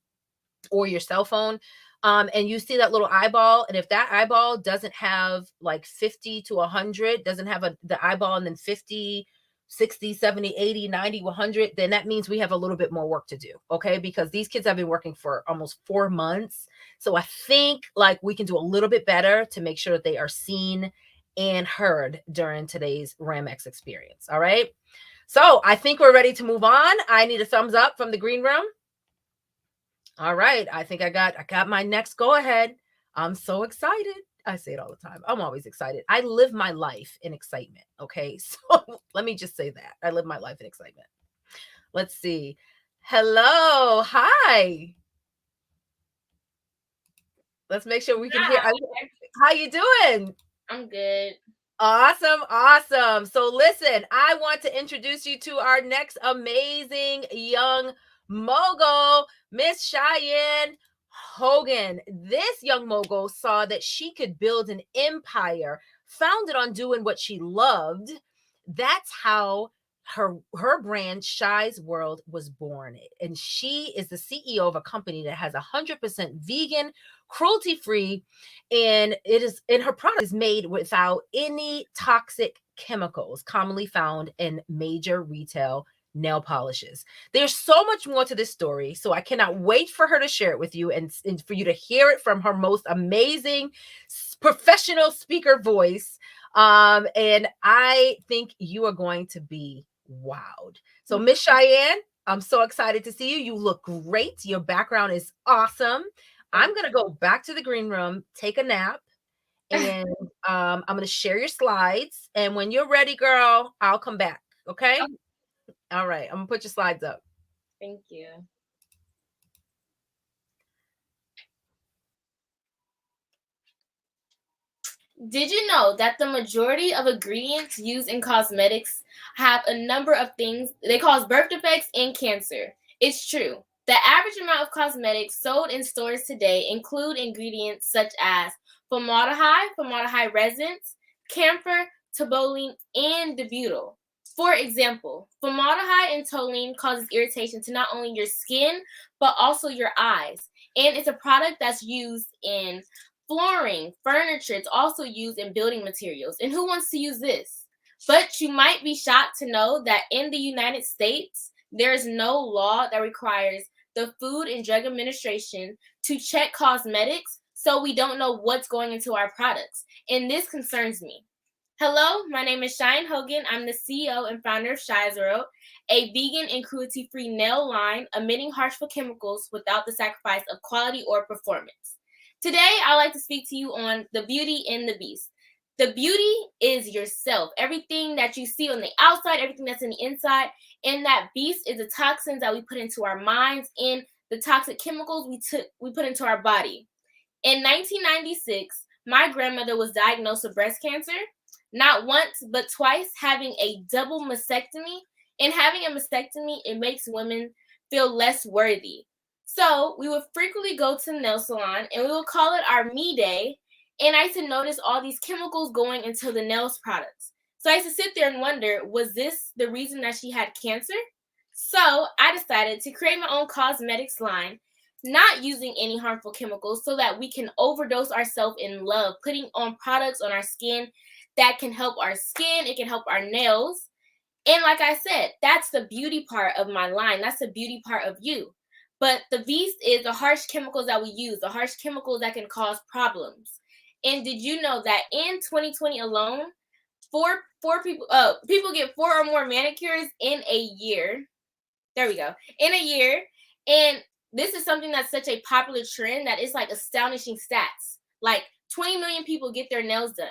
or your cell phone, and you see that little eyeball, and if that eyeball doesn't have like 50 to 100, doesn't have the eyeball and then 50, 60, 70, 80, 90, 100, then that means we have a little bit more work to do. Okay, because these kids have been working for almost 4 months, so I think like we can do a little bit better to make sure that they are seen and heard during today's RAMx experience. All right, so I think we're ready to move on. I need a thumbs up from the green room. All right. I think I got my next go ahead. I'm so excited. I say it all the time. I'm always excited. I live my life in excitement. Okay. So let me just say that. I live my life in excitement. Let's see. Hello. Hi. Let's make sure we can hear. How you doing? I'm good. Awesome. Awesome. So listen, I want to introduce you to our next amazing young mogul, Miss Cheyenne Hogan. This young mogul saw that she could build an empire founded on doing what she loved. That's how her brand Shy's World was born. And she is the CEO of a company that has 100% vegan, cruelty-free, and her product is made without any toxic chemicals commonly found in major retail nail polishes. There's so much more to this story, so I cannot wait for her to share it with you and for you to hear it from her most amazing professional speaker voice. And I think you are going to be wowed. So Miss Cheyenne, I'm so excited to see you. You look great. Your background is awesome. I'm going to go back to the green room, take a nap, and I'm going to share your slides. And when you're ready, girl, I'll come back. Okay? All right. I'm going to put your slides up. Thank you. Did you know that the majority of ingredients used in cosmetics have a number of things? They cause birth defects and cancer. It's true. The average amount of cosmetics sold in stores today include ingredients such as formaldehyde resins, camphor, toluene, and dibutyl. For example, formaldehyde and toluene causes irritation to not only your skin, but also your eyes. And it's a product that's used in flooring, furniture. It's also used in building materials. And who wants to use this? But you might be shocked to know that in the United States, there is no law that requires the Food and Drug Administration to check cosmetics, so we don't know what's going into our products. And this concerns me. Hello, my name is Cheyenne Hogan. I'm the CEO and founder of Shy's World, a vegan and cruelty-free nail line emitting harmful chemicals without the sacrifice of quality or performance. Today, I'd like to speak to you on the beauty and the beast. The beauty is yourself. Everything that you see on the outside, everything that's in the inside, and that beast is the toxins that we put into our minds and the toxic chemicals we put into our body. In 1996, my grandmother was diagnosed with breast cancer. not once, but twice, having a double mastectomy. And having a mastectomy, it makes women feel less worthy. So we would frequently go to the nail salon, and we would call it our me day. And I used to notice all these chemicals going into the nails products. So I used to sit there and wonder, was this the reason that she had cancer? So I decided to create my own cosmetics line, not using any harmful chemicals, so that we can overdose ourselves in love, putting on products on our skin that can help our skin, it can help our nails. And like I said, that's the beauty part of my line. That's the beauty part of you. But the beast is the harsh chemicals that we use, the harsh chemicals that can cause problems. And did you know that in 2020 alone, people get 4 or more manicures in a year? There we go. In a year. And this is something that's such a popular trend that it's like astonishing stats. Like 20 million people get their nails done.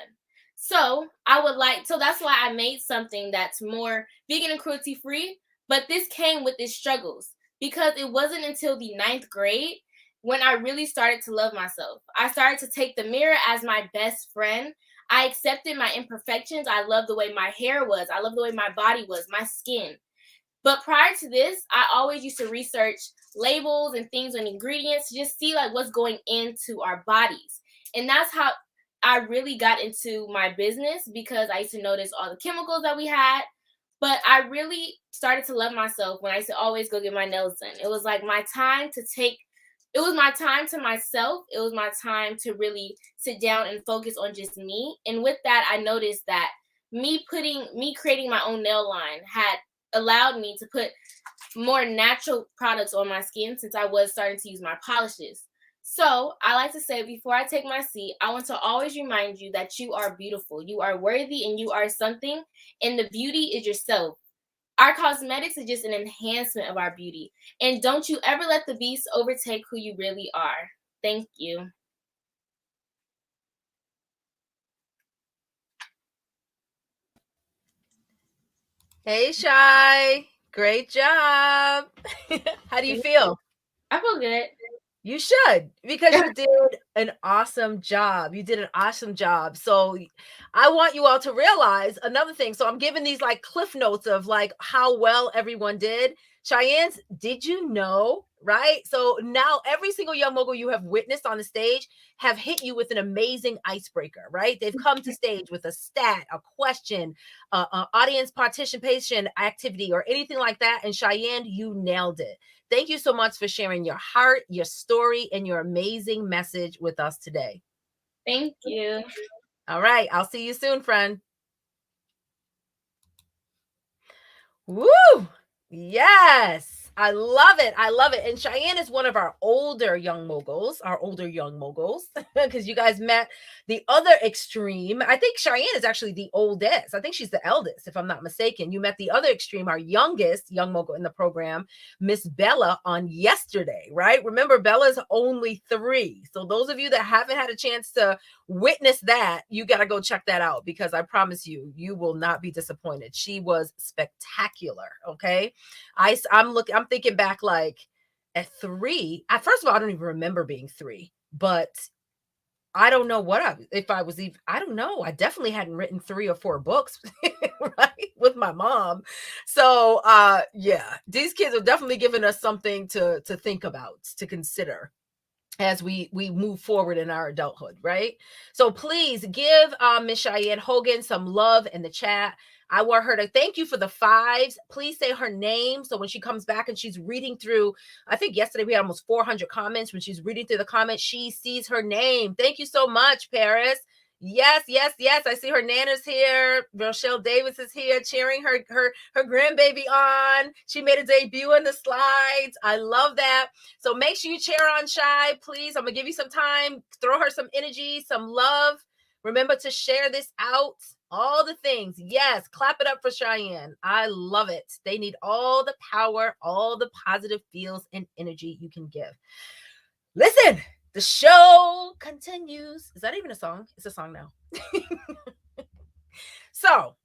So that's why I made something that's more vegan and cruelty free. But this came with its struggles, because it wasn't until the 9th grade when I really started to love myself. I started to take the mirror as my best friend. I accepted my imperfections. I loved the way my hair was. I loved the way my body was, my skin. But prior to this, I always used to research labels and things and ingredients to just see like what's going into our bodies. And that's how I really got into my business, because I used to notice all the chemicals that we had. But I really started to love myself when I used to always go get my nails done. It was like my time to it was my time to myself. It was my time to really sit down and focus on just me. And with that, I noticed that me creating my own nail line had allowed me to put more natural products on my skin, since I was starting to use my polishes. So I like to say, before I take my seat, I want to always remind you that you are beautiful, you are worthy, and you are something, and the beauty is yourself. Our cosmetics is just an enhancement of our beauty. And don't you ever let the beast overtake who you really are. Thank you. Hey, Shy. Great job. How do you feel? I feel good. You should, because you did an awesome job. You did an awesome job. So I want you all to realize another thing. So I'm giving these like cliff notes of like how well everyone did. Cheyenne's, did you know, right? So now every single young mogul you have witnessed on the stage have hit you with an amazing icebreaker, right? They've come to stage with a stat, a question, audience participation activity, or anything like that. And Cheyenne, you nailed it. Thank you so much for sharing your heart, your story, and your amazing message with us today. Thank you. All right. I'll see you soon, friend. Woo! Yes. I love it. I love it. And Cheyenne is one of our older young moguls, because you guys met the other extreme. I think Cheyenne is actually the oldest. I think she's the eldest, if I'm not mistaken. You met the other extreme, our youngest young mogul in the program, Miss Bella, on yesterday, right? Remember, Bella's only 3. So those of you that haven't had a chance to witness that, you got to go check that out, because I promise you, you will not be disappointed. She was spectacular. Okay. I'm thinking back, like at 3, first of all, I don't even remember being 3, but I don't know I don't know. I definitely hadn't written 3 or 4 books, right, with my mom. So yeah, these kids are definitely giving us something to think about, to consider as we move forward in our adulthood, right? So please give Miss Cheyenne Hogan some love in the chat. I want her to thank you for the 5s. Please say her name, so when she comes back and she's reading through, I think yesterday we had almost 400 comments. When she's reading through the comments, she sees her name. Thank you so much, Paris. Yes, yes, yes. I see her Nana's here. Rochelle Davis is here cheering her grandbaby on. She made a debut in the slides. I love that. So make sure you cheer on Shy, please. I'm going to give you some time. Throw her some energy, some love. Remember to share this out. All the things. Yes, clap it up for Cheyenne. I love it. They need all the power, all the positive feels and energy you can give. Listen, the show continues. Is that even a song? It's a song now. So,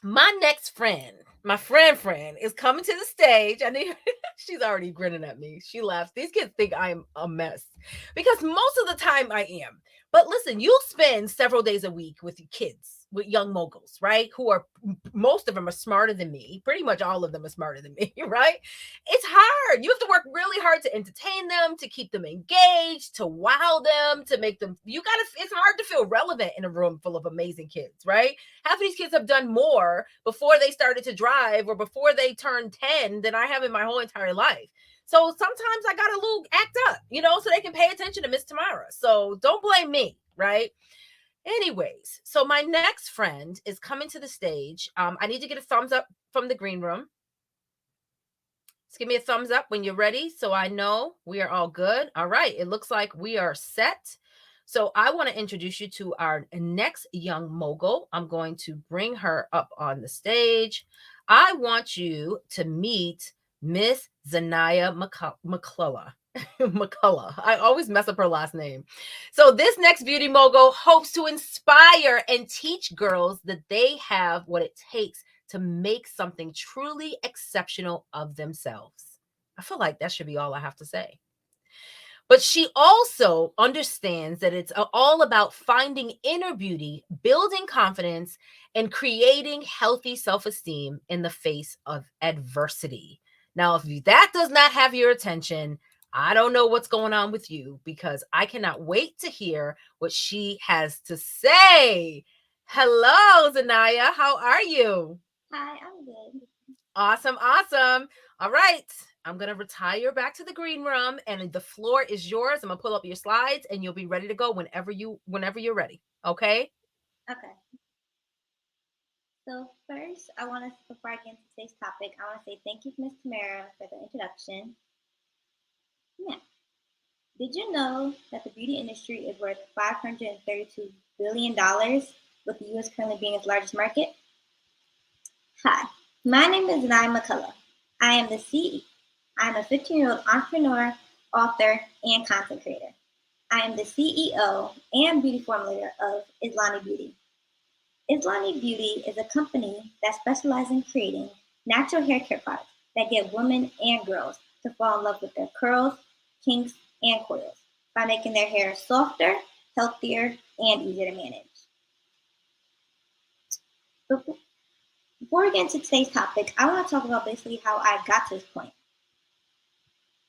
my next friend, my friend is coming to the stage. I think she's already grinning at me. She laughs. These kids think I'm a mess, because most of the time I am. But listen, you'll spend several days a week with your kids, with young moguls, right? Who are, most of them are smarter than me. Pretty much all of them are smarter than me, right? It's hard. You have to work really hard to entertain them, to keep them engaged, to wow them, to make them, it's hard to feel relevant in a room full of amazing kids, right? Half of these kids have done more before they started to drive or before they turned 10 than I have in my whole entire life. So sometimes I got a little act up, so they can pay attention to Miss Tamara. So don't blame me, right? Anyways, so my next friend is coming to the stage. I need to get a thumbs up from the green room. Just give me a thumbs up when you're ready so I know we are all good. All right, it looks like we are set. So I want to introduce you to our next young mogul. I'm going to bring her up on the stage. I want you to meet Miss Sanaya McCullough. McCullough. I always mess up her last name. So this next beauty mogul hopes to inspire and teach girls that they have what it takes to make something truly exceptional of themselves. I feel like that should be all I have to say. But she also understands that it's all about finding inner beauty, building confidence, and creating healthy self-esteem in the face of adversity. Now, if that does not have your attention, I don't know what's going on with you, because I cannot wait to hear what she has to say. Hello, Sanaya. How are you? Hi, I'm good. Awesome. Awesome. All right. I'm going to retire back to the green room and the floor is yours. I'm going to pull up your slides and you'll be ready to go whenever you're ready. Okay? Okay. So first, before I get into today's topic, I want to say thank you, Ms. Tamara, for the introduction. Yeah. Did you know that the beauty industry is worth $532 billion, with the U.S. currently being its largest market? Hi, my name is Sanaya McCullough. I am the CEO. I'm a 15-year-old entrepreneur, author, and content creator. I am the CEO and beauty formulator of Islani Beauty. Islani Beauty is a company that specializes in creating natural hair care products that get women and girls to fall in love with their curls, kinks, and coils by making their hair softer, healthier, and easier to manage. Before we get into today's topic, I want to talk about basically how I got to this point.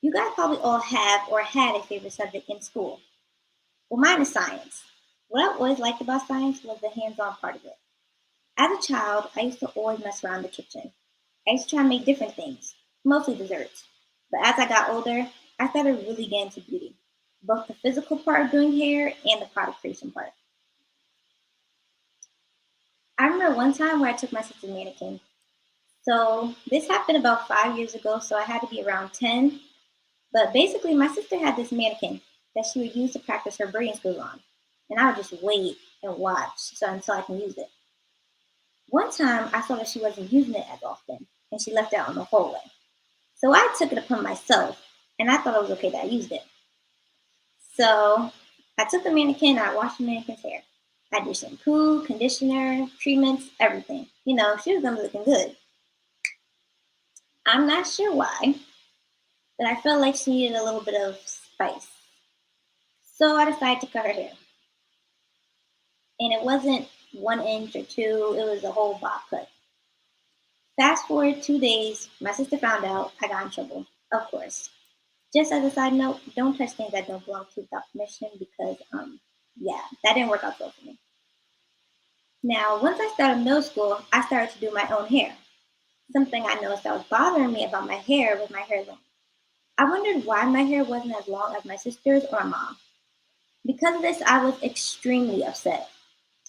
You guys probably all have or had a favorite subject in school. Well, mine is science. What I always liked about science was the hands-on part of it. As a child, I used to always mess around in the kitchen. I used to try and make different things, mostly desserts. But as I got older, I started really getting into beauty, both the physical part of doing hair and the product creation part. I remember one time where I took my sister's mannequin. So this happened about 5 years ago, so I had to be around 10. But basically, my sister had this mannequin that she would use to practice her braiding skills on. And I would just wait and watch until I can use it. One time, I saw that she wasn't using it as often, and she left it out in the hallway. So I took it upon myself, and I thought it was okay that I used it. So I took the mannequin, and I washed the mannequin's hair. I did shampoo, conditioner, treatments, everything. She was gonna be looking good. I'm not sure why, but I felt like she needed a little bit of spice. So I decided to cut her hair. And it wasn't 1 inch or 2, it was a whole bob cut. Fast forward 2 days, my sister found out. I got in trouble, of course. Just as a side note, don't touch things that don't belong to you without permission, because, that didn't work out well for me. Now, once I started middle school, I started to do my own hair. Something I noticed that was bothering me about my hair was my hair length. I wondered why my hair wasn't as long as my sister's or my mom. Because of this, I was extremely upset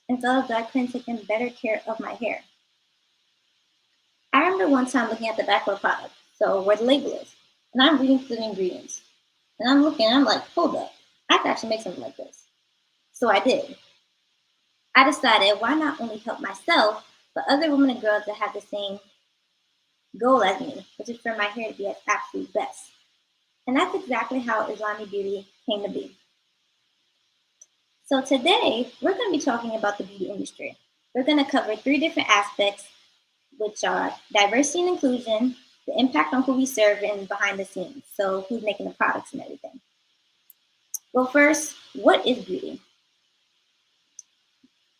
and felt as though I couldn't take better care of my hair. I remember one time looking at the back of a product, so where the label is, and I'm reading through the ingredients. And I'm looking, and I'm like, hold up, I could actually make something like this. So I did. I decided, why not only help myself, but other women and girls that have the same goal as me, which is for my hair to be at absolute best. And that's exactly how Islami Beauty came to be. So today, we're going to be talking about the beauty industry. We're going to cover 3 different aspects, which are diversity and inclusion, the impact on who we serve, and behind the scenes, so who's making the products and everything. Well, first, what is beauty?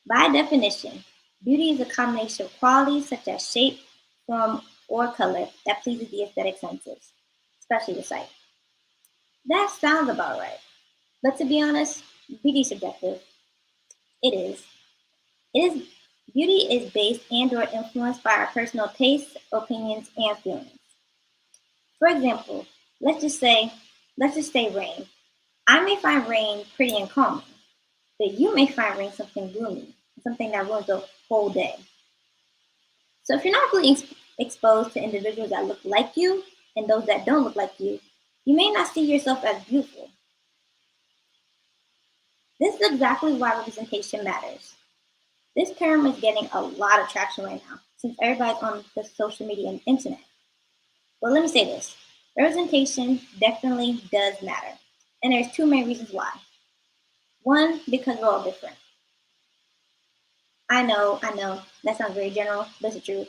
By definition, Beauty is a combination of qualities such as shape, form, or color that pleases the aesthetic senses, especially the sight. That sounds about right. But to be honest, beauty is subjective. It is. It is Beauty is based and or influenced by our personal tastes, opinions, and feelings. For example, let's just say rain. I may find rain pretty and calming, but you may find rain something gloomy, something that ruins the whole day. So if you're not really exposed to individuals that look like you and those that don't look like you may not see yourself as beautiful. This is exactly why representation matters. This term is getting a lot of traction right now since everybody's on the social media and internet. Well, let me say this. Representation definitely does matter. And there's two main reasons why. One, because we're all different. I know, that sounds very general, but it's the truth.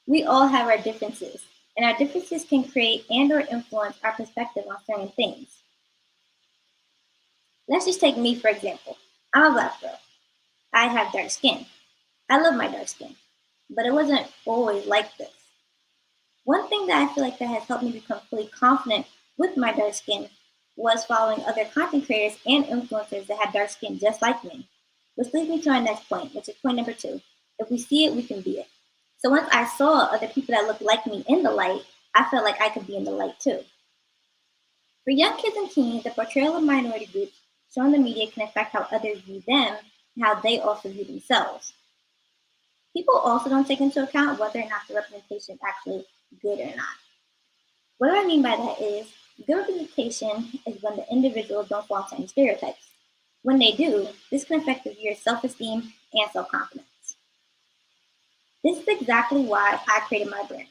We all have our differences, and our differences can create and or influence our perspective on certain things. Let's just take me, for example. I'm a black girl. I have dark skin. I love my dark skin, but it wasn't always like this. One thing that I feel like that has helped me become fully confident with my dark skin was following other content creators and influencers that had dark skin just like me. Which leads me to our next point, which is point number 2. If we see it, we can be it. So once I saw other people that looked like me in the light, I felt like I could be in the light too. For young kids and teens, the portrayal of minority groups shown in the media can affect how others view them and how they also view themselves. People also don't take into account whether or not the representation is actually good or not. What I mean by that is, good representation is when the individuals don't fall into any stereotypes. When they do, this can affect the viewer's self-esteem and self-confidence. This is exactly why I created my brand.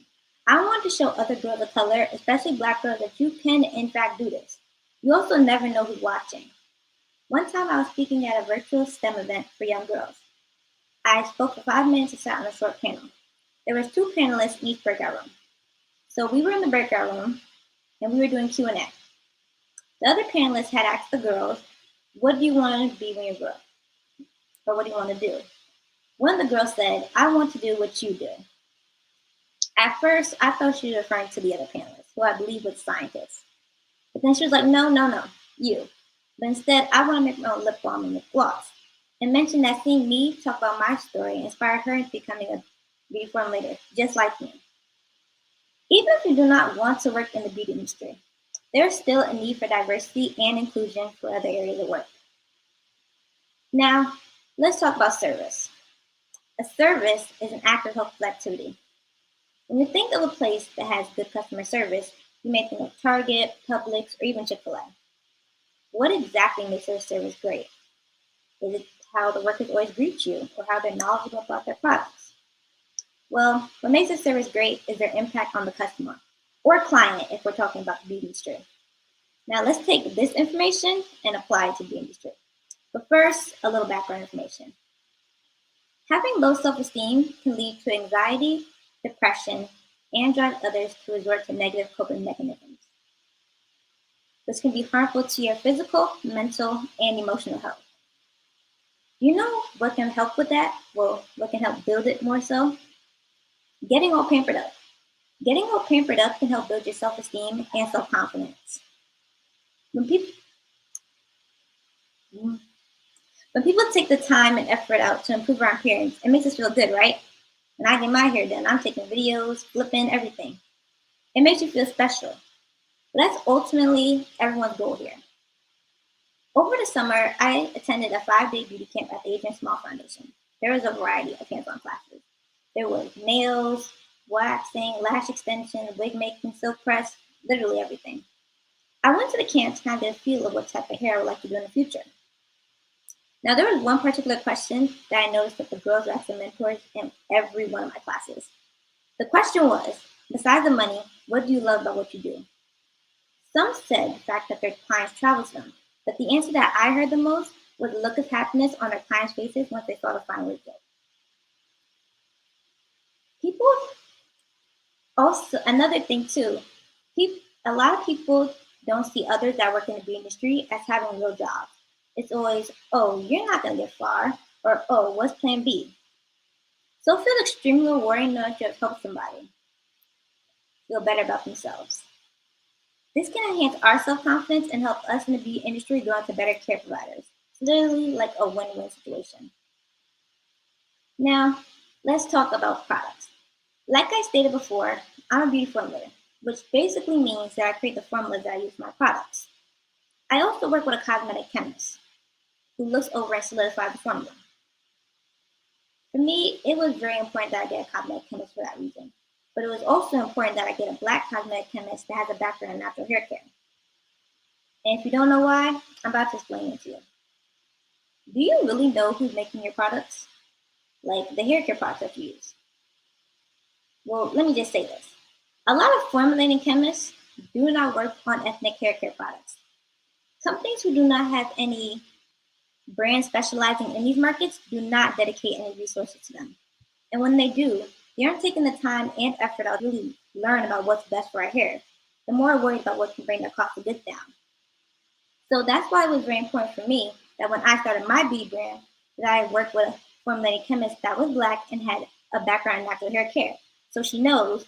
I want to show other girls of color, especially black girls, that you can in fact do this. You also never know who's watching. One time I was speaking at a virtual STEM event for young girls. I spoke for 5 minutes and sat on a short panel. There was 2 panelists in each breakout room. So we were in the breakout room and we were doing Q&A. The other panelists had asked the girls, what do you want to be when you grow up? Or what do you want to do? One of the girls said, I want to do what you do. At first, I thought she was referring to the other panelist, who I believe was scientists. But then she was like, no, you. But instead, I want to make my own lip balm and lip gloss. And mentioned that seeing me talk about my story inspired her into becoming a beauty formulator, just like me. Even if you do not want to work in the beauty industry, there is still a need for diversity and inclusion for other areas of work. Now, let's talk about service. A service is an act of helpful activity. When you think of a place that has good customer service, you may think of Target, Publix, or even Chick-fil-A. What exactly makes their service great? Is it how the workers always greet you, or how they're knowledgeable about their products? Well, what makes a service great is their impact on the customer, or client if we're talking about the beauty industry. Now let's take this information and apply it to the industry. But first, a little background information. Having low self-esteem can lead to anxiety, depression, and drive others to resort to negative coping mechanisms. This can be harmful to your physical, mental, and emotional health. You know what can help with that? Well, what can help build it more so? Getting all pampered up. Getting all pampered up can help build your self-esteem and self-confidence. When people take the time and effort out to improve our appearance, it makes us feel good, right? When I get my hair done, I'm taking videos, flipping, everything. It makes you feel special. But that's ultimately everyone's goal here. Over the summer, I attended a 5-day beauty camp at the Adrian Small Foundation. There was a variety of hands-on classes. There was nails, waxing, lash extensions, wig making, silk press, literally everything. I went to the camp to kind of get a feel of what type of hair I would like to do in the future. Now, there was one particular question that I noticed that the girls were asking mentors in every one of my classes. The question was, besides the money, what do you love about what you do? Some said the fact that their clients travel to them, but the answer that I heard the most was the look of happiness on their clients' faces once they saw the final result. People also, another thing too, a lot of people don't see others that work in the beauty industry as having real jobs. It's always, oh, you're not going to get far, or oh, what's plan B? So it feels extremely rewarding knowing you have helped somebody feel better about themselves. This can enhance our self-confidence and help us in the beauty industry grow into better care providers. It's literally like a win-win situation. Now, let's talk about products. Like I stated before, I'm a beauty formulator, which basically means that I create the formulas that I use for my products. I also work with a cosmetic chemist who looks over and solidifies the formula. For me, it was very important that I get a cosmetic chemist for that reason. But it was also important that I get a black cosmetic chemist that has a background in natural hair care. And if you don't know why, I'm about to explain it to you. Do you really know who's making your products? Like the hair care products that you use? Well, let me just say this. A lot of formulating chemists do not work on ethnic hair care products. Companies who do not have any brands specializing in these markets do not dedicate any resources to them. And when they do, they aren't taking the time and effort out to really learn about what's best for our hair. They're more worried about what can bring their cost of goods down. So that's why it was very important for me that when I started my beauty brand, that I worked with a formulating chemist that was black and had a background in natural hair care. So she knows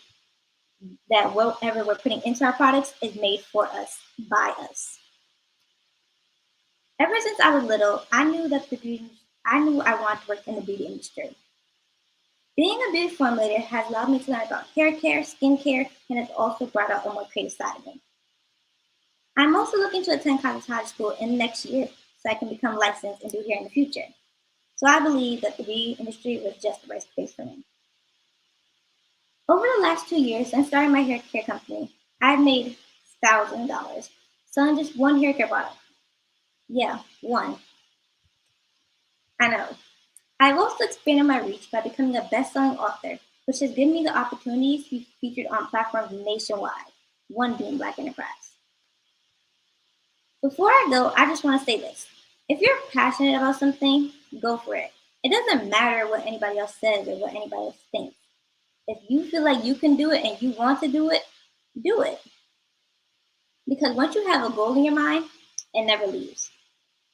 that whatever we're putting into our products is made for us, by us. Ever since I was little, I knew I wanted to work in the beauty industry. Being a beauty formulator has allowed me to learn about hair care, skincare, and has also brought out a more creative side of me. I'm also looking to attend cosmetology school in the next year so I can become licensed and do hair in the future. So I believe that the beauty industry was just the right space for me. Over the last 2 years since starting my hair care company, I've made thousands of dollars selling just one hair care product. Yeah, one. I know. I've also expanded my reach by becoming a best-selling author, which has given me the opportunity to be featured on platforms nationwide, one being Black Enterprise. Before I go, I just want to say this. If you're passionate about something, go for it. It doesn't matter what anybody else says or what anybody else thinks. If you feel like you can do it and you want to do it, do it. Because once you have a goal in your mind, it never leaves.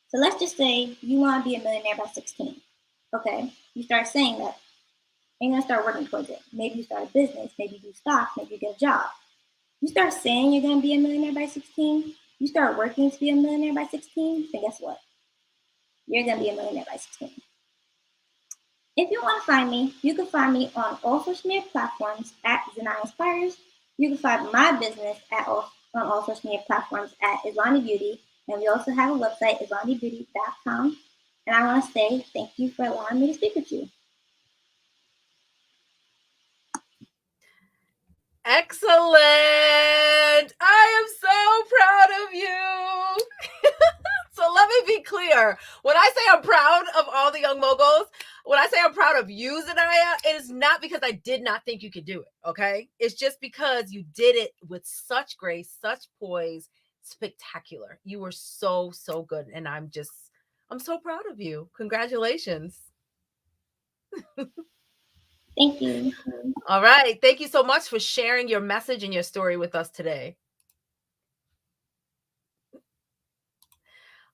So let's just say you want to be a millionaire by 16. Okay, you start saying that, and you're going to start working towards it. Maybe you start a business, maybe you do stocks, maybe you get a job. You start saying you're going to be a millionaire by 16, you start working to be a millionaire by 16, then guess what? You're going to be a millionaire by 16. If you want to find me, you can find me on all social media platforms at Sanaya Inspires. You can find my business on all social media platforms at Islani Beauty. And we also have a website, islanibeauty.com. And I want to say thank you for allowing me to speak with you. Excellent. I am so proud of you. So let me be clear. When I say I'm proud of all the young moguls, when I say I'm proud of you, Sanaya, it is not because I did not think you could do it, okay? It's just because you did it with such grace, such poise, spectacular. You were so, so good. And I'm so proud of you. Congratulations. Thank you. All right. Thank you so much for sharing your message and your story with us today.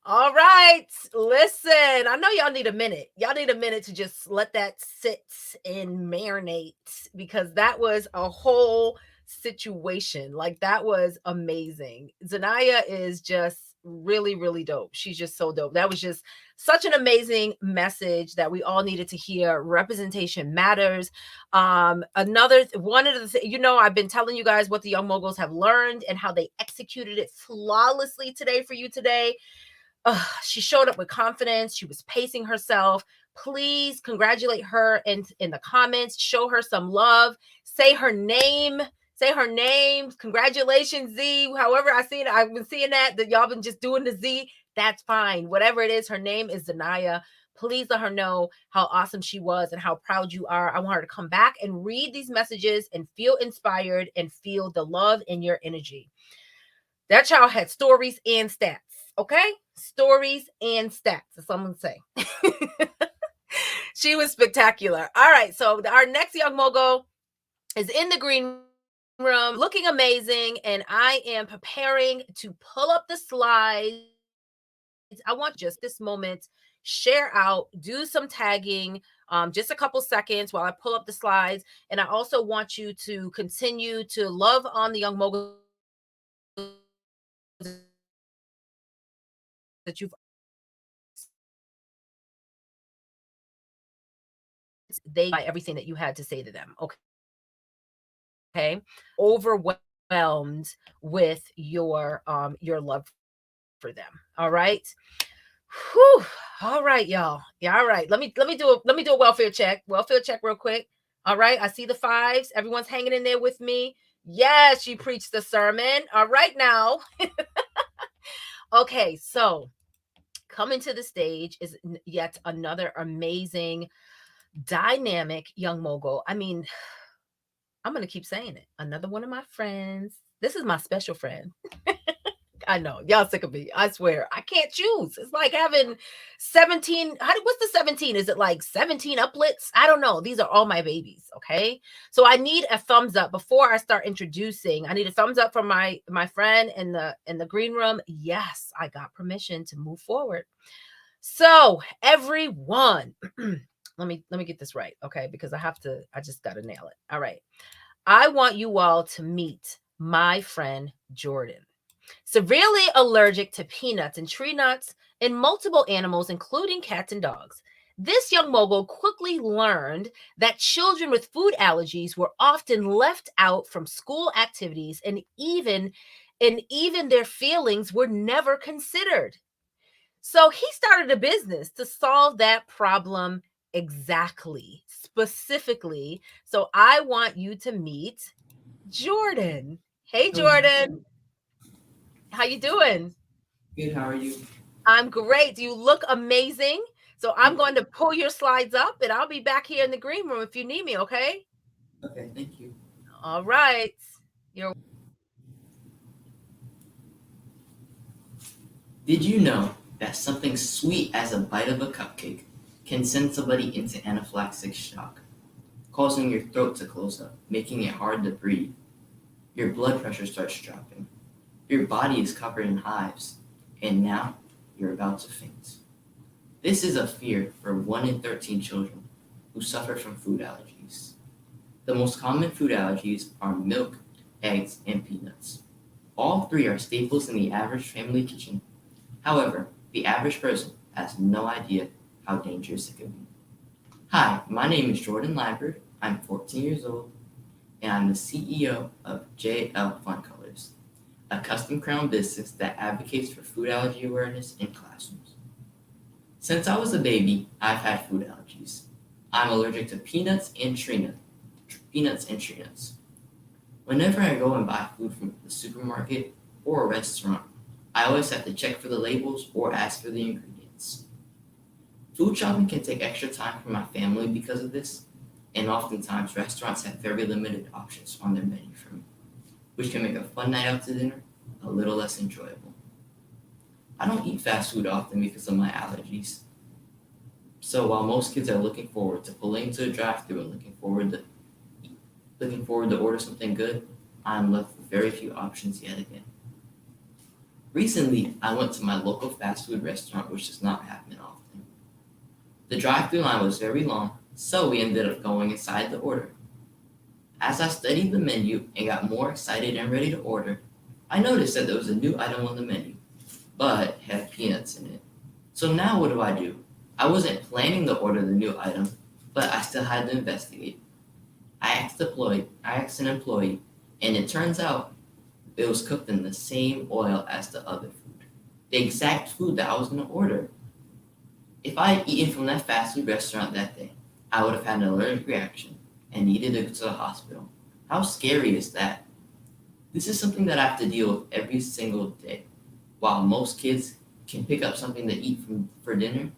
All right. Listen, I know y'all need a minute. Y'all need a minute to just let that sit and marinate because that was a whole situation. Like that was amazing. Sanaya is just really, really dope. She's just so dope. That was just such an amazing message that we all needed to hear. Representation matters. One of the I've been telling you guys what the young moguls have learned and how they executed it flawlessly today for you today. She showed up with confidence. She was pacing herself. Please congratulate her in the comments. Show her some love. Say her name. Say her name. Congratulations, Z. However, I've been seeing that y'all been just doing the Z. That's fine. Whatever it is, her name is Sanaya. Please let her know how awesome she was and how proud you are. I want her to come back and read these messages and feel inspired and feel the love in your energy. That child had stories and stats. Okay? Stories and stats, as someone say. She was spectacular. All right, so our next young mogul is in the green room, looking amazing, and I am preparing to pull up the slides. I want just this moment, share out, do some tagging Just a couple seconds while I pull up the slides. And I also want you to continue to love on the young moguls that you've they by everything that you had to say to them. Okay. Overwhelmed with your love for them. All right. Whew. All right, y'all. Yeah, all right. Let me do a welfare check. Welfare check real quick. All right. I see the fives. Everyone's hanging in there with me. Yes, she preached the sermon. All right now. Okay, so coming to the stage is yet another amazing, dynamic young mogul. I mean, I'm going to keep saying it. Another one of my friends. This is my special friend. I know. Y'all sick of me. I swear. I can't choose. It's like having 17. What's the 17? Is it like 17 uplets? I don't know. These are all my babies. Okay. So I need a thumbs up before I start introducing. I need a thumbs up from my friend in the green room. Yes, I got permission to move forward. So everyone, let me get this right. Okay. Because I just got to nail it. All right. I want you all to meet my friend Jordan. Severely allergic to peanuts and tree nuts and multiple animals, including cats and dogs. This young mogul quickly learned that children with food allergies were often left out from school activities, and even their feelings were never considered. So he started a business to solve that problem specifically. So I want you to meet Jordan. Hey, Jordan. How you doing? Good, how are you? I'm great. You look amazing. So I'm going to pull your slides up and I'll be back here in the green room if you need me, okay? Okay, thank you. All right. Did you know that something sweet as a bite of a cupcake can send somebody into anaphylactic shock, causing your throat to close up, making it hard to breathe? Your blood pressure starts dropping. Your body is covered in hives, and now you're about to faint. This is a fear for 1 in 13 children who suffer from food allergies. The most common food allergies are milk, eggs, and peanuts. All three are staples in the average family kitchen. However, the average person has no idea how dangerous it can be. Hi, my name is Jordan Libert. I'm 14 years old, and I'm the CEO of JL Fun Colors, a custom crown business that advocates for food allergy awareness in classrooms. Since I was a baby, I've had food allergies. I'm allergic to peanuts and tree nuts. Whenever I go and buy food from the supermarket or a restaurant, I always have to check for the labels or ask for the ingredients. Food shopping can take extra time for my family because of this, and oftentimes restaurants have very limited options on their menu for me, which can make a fun night out to dinner a little less enjoyable. I don't eat fast food often because of my allergies. So while most kids are looking forward to pulling into a drive-thru and looking forward to order something good, I'm left with very few options yet again. Recently, I went to my local fast food restaurant, which does not happen often. The drive-thru line was very long, so we ended up going inside to order. As I studied the menu and got more excited and ready to order, I noticed that there was a new item on the menu, but it had peanuts in it. So now what do? I wasn't planning to order the new item, but I still had to investigate. I asked an employee, and it turns out it was cooked in the same oil as the other food, the exact food that I was going to order. If I had eaten from that fast food restaurant that day, I would have had an allergic reaction and needed to go to the hospital. How scary is that? This is something that I have to deal with every single day. While most kids can pick up something to eat for dinner,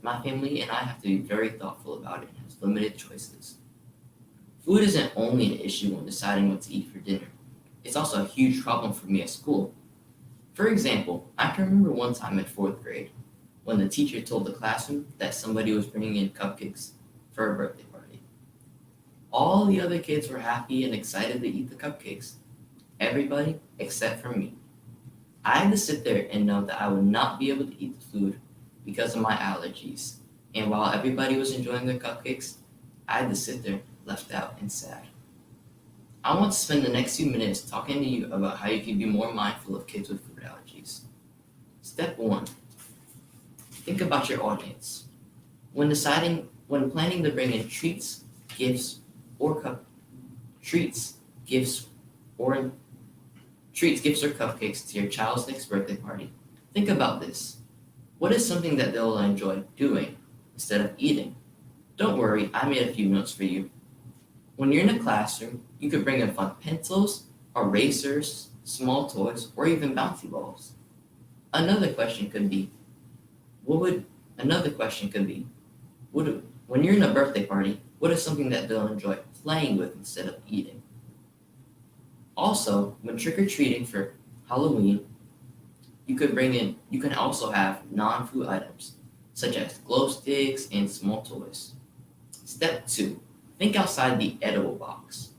my family and I have to be very thoughtful about it and have limited choices. Food isn't only an issue when deciding what to eat for dinner. It's also a huge problem for me at school. For example, I can remember one time in 4th grade when the teacher told the classroom that somebody was bringing in cupcakes for a birthday party. All the other kids were happy and excited to eat the cupcakes. Everybody except for me. I had to sit there and know that I would not be able to eat the food because of my allergies. And while everybody was enjoying their cupcakes, I had to sit there, left out and sad. I want to spend the next few minutes talking to you about how you can be more mindful of kids with food allergies. Step 1. Think about your audience. When planning to bring in treats, gifts, or cupcakes to your child's next birthday party, think about this. What is something that they'll enjoy doing instead of eating? Don't worry, I made a few notes for you. When you're in a classroom, you could bring in fun pencils, erasers, small toys, or even bouncy balls. Another question could be, when you're in a birthday party, what is something that they'll enjoy playing with instead of eating? Also, when trick-or-treating for Halloween, you can also have non-food items, such as glow sticks and small toys. Step 2. Think outside the edible box.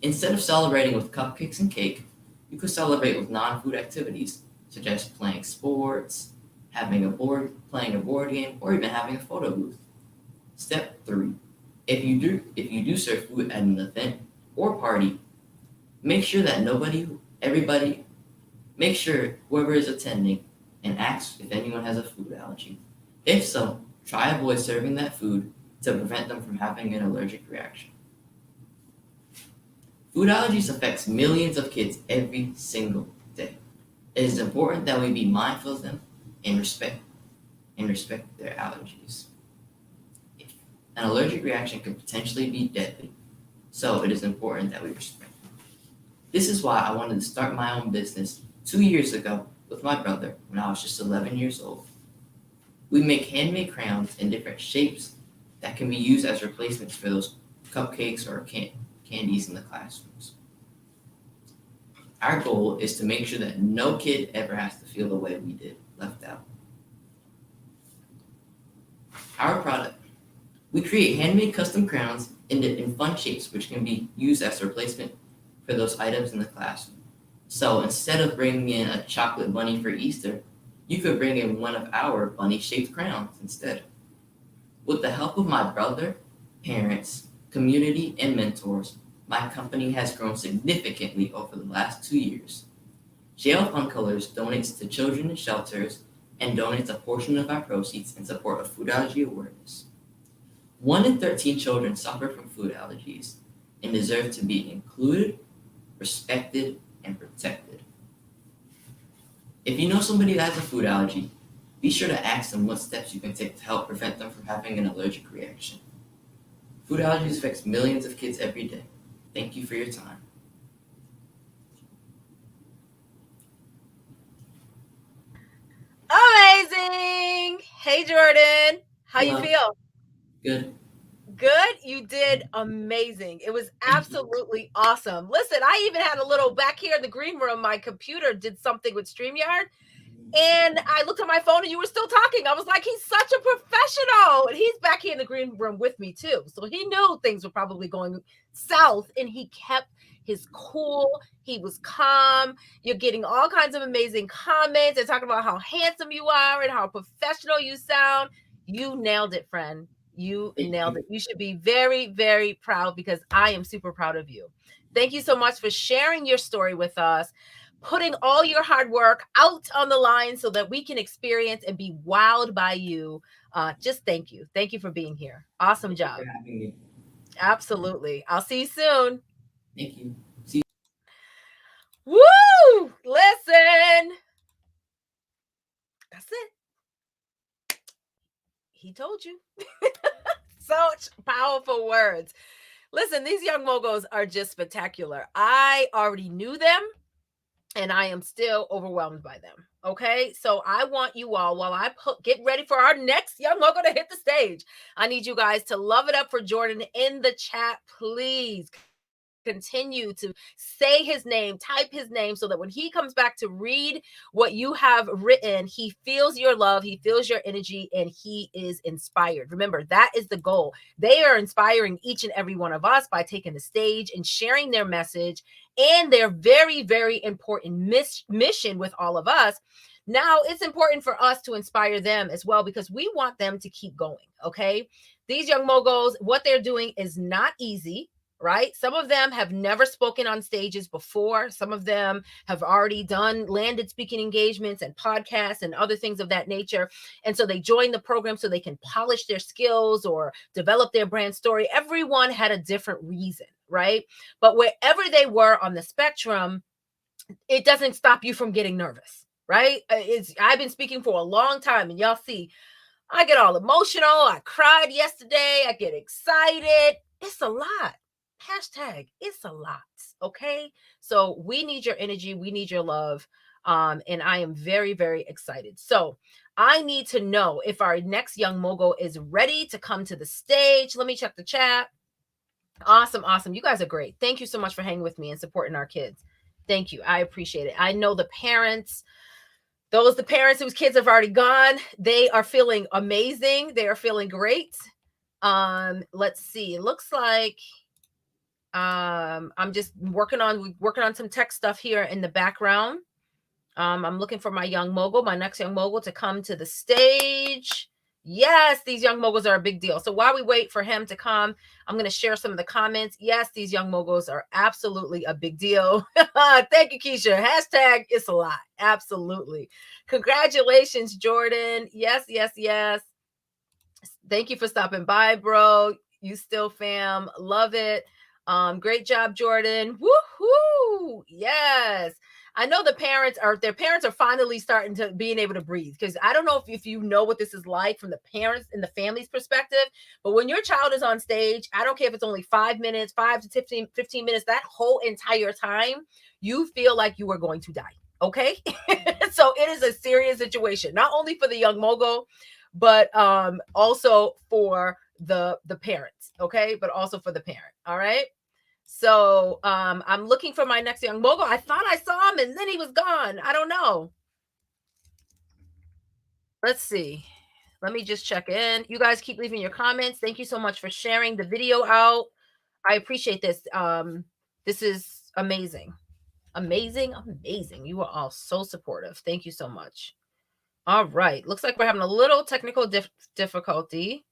Instead of celebrating with cupcakes and cake, you could celebrate with non-food activities, such as playing sports, playing a board game, or even having a photo booth. Step 3. If you do serve food at an event or party, make sure whoever is attending and ask if anyone has a food allergy. If so, try avoid serving that food to prevent them from having an allergic reaction. Food allergies affects millions of kids every single day. It is important that we be mindful of them and respect their allergies. An allergic reaction can potentially be deadly, so it is important that we respect them. This is why I wanted to start my own business 2 years ago with my brother when I was just 11 years old. We make handmade crayons in different shapes that can be used as replacements for those cupcakes or candies in the classrooms. Our goal is to make sure that no kid ever has to feel the way we did, left out. Our product. We create handmade custom crayons in fun shapes which can be used as a replacement for those items in the classroom. So instead of bringing in a chocolate bunny for Easter, you could bring in one of our bunny-shaped crayons instead. With the help of my brother, parents, community, and mentors, my company has grown significantly over the last 2 years. JL Fun Colors donates to children in shelters and donates a portion of our proceeds in support of food allergy awareness. 1 in 13 children suffer from food allergies and deserve to be included, respected, and protected. If you know somebody that has a food allergy, be sure to ask them what steps you can take to help prevent them from having an allergic reaction. Food allergies affect millions of kids every day. Thank you for your time. Amazing! Hey, Jordan. How you Hello. feel? Good. Good? You did amazing. It was absolutely awesome. Listen, I even had a little back here in the green room. My computer did something with StreamYard. And I looked at my phone and you were still talking. I was like, he's such a professional. And he's back here in the green room with me too. So he knew things were probably going south and he kept his cool. He was calm. You're getting all kinds of amazing comments. They're talking about how handsome you are and how professional you sound. You nailed it, friend. You nailed it. You should be very, very proud because I am super proud of you. Thank you so much for sharing your story with us, putting all your hard work out on the line so that we can experience and be wowed by you. Just thank you. Thank you for being here. Awesome job. Thank you for having me. Absolutely. I'll see you soon. Thank you. Woo! Listen. That's it. He told you. Such powerful words. Listen, these young moguls are just spectacular. I already knew them and I am still overwhelmed by them. Okay, so I want you all, while I get ready for our next young mogul to hit the stage, I need you guys to love it up for Jordan in the chat, please. Continue to say his name, type his name, so that when he comes back to read what you have written, he feels your love, he feels your energy, and he is inspired. Remember, that is the goal. They are inspiring each and every one of us by taking the stage and sharing their message and their very, very important mission with all of us. Now it's important for us to inspire them as well, because we want them to keep going. Okay. These young moguls, what they're doing is not easy, right? Some of them have never spoken on stages before. Some of them have already landed speaking engagements and podcasts and other things of that nature. And so they join the program so they can polish their skills or develop their brand story. Everyone had a different reason, right? But wherever they were on the spectrum, it doesn't stop you from getting nervous, right? I've been speaking for a long time, and y'all see, I get all emotional. I cried yesterday. I get excited. It's a lot. Hashtag, it's a lot. Okay. So we need your energy. We need your love. And I am very, very excited. So I need to know if our next young mogul is ready to come to the stage. Let me check the chat. Awesome. Awesome. You guys are great. Thank you so much for hanging with me and supporting our kids. Thank you. I appreciate it. I know the parents whose kids have already gone, they are feeling amazing. They are feeling great. Let's see. It looks like I'm just working on some tech stuff here in the background. I'm looking for my next young mogul to come to the stage. Yes, these young moguls are a big deal. So while we wait for him to come, I'm going to share some of the comments. Yes, these young moguls are absolutely a big deal. Thank you, Keisha. Hashtag, it's a lot. Absolutely. Congratulations, Jordan. Yes, yes, yes. Thank you for stopping by, bro. You still fam. Love it. Great job, Jordan. Woohoo! Yes. I know their parents are finally starting to being able to breathe, because I don't know if you know what this is like from the parents and the family's perspective, but when your child is on stage, I don't care if it's only 5 minutes, 5 to 15 minutes, that whole entire time, you feel like you are going to die. Okay. So it is a serious situation, not only for the young mogul, but also for the parents. Okay. But also for the parent. All right. So I'm looking for my next young mogul. I thought I saw him and then he was gone. I don't know. Let's see. Let me just check in. You guys keep leaving your comments. Thank you so much for sharing the video out. I appreciate this. This is amazing. Amazing. You are all so supportive. Thank you so much. All right. Looks like we're having a little technical difficulty.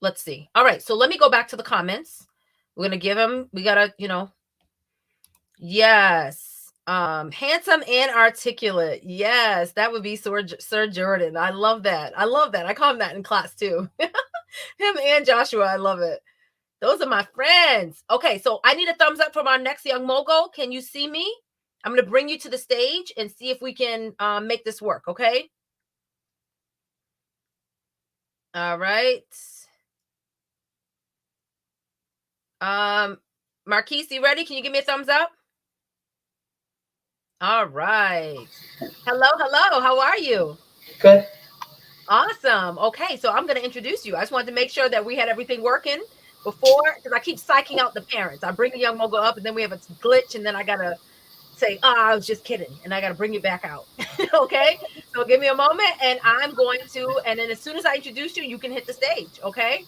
Let's see. All right. So let me go back to the comments. We're going to give him, we got to, yes. Handsome and articulate. Yes. That would be Sir Jordan. I love that. I call him that in class too. Him and Joshua. I love it. Those are my friends. Okay. So I need a thumbs up from our next young mogul. Can you see me? I'm going to bring you to the stage and see if we can make this work. Okay. All right. Marquise, you ready? Can you give me a thumbs up? All right. Hello. How are you? Good. Awesome. Okay, so I'm going to introduce you. I just wanted to make sure that we had everything working before, because I keep psyching out the parents. I bring the young mogul up and then we have a glitch and then I got to say, I was just kidding. And I got to bring you back out. Okay, so give me a moment and I'm going to, and then as soon as I introduce you, you can hit the stage. Okay.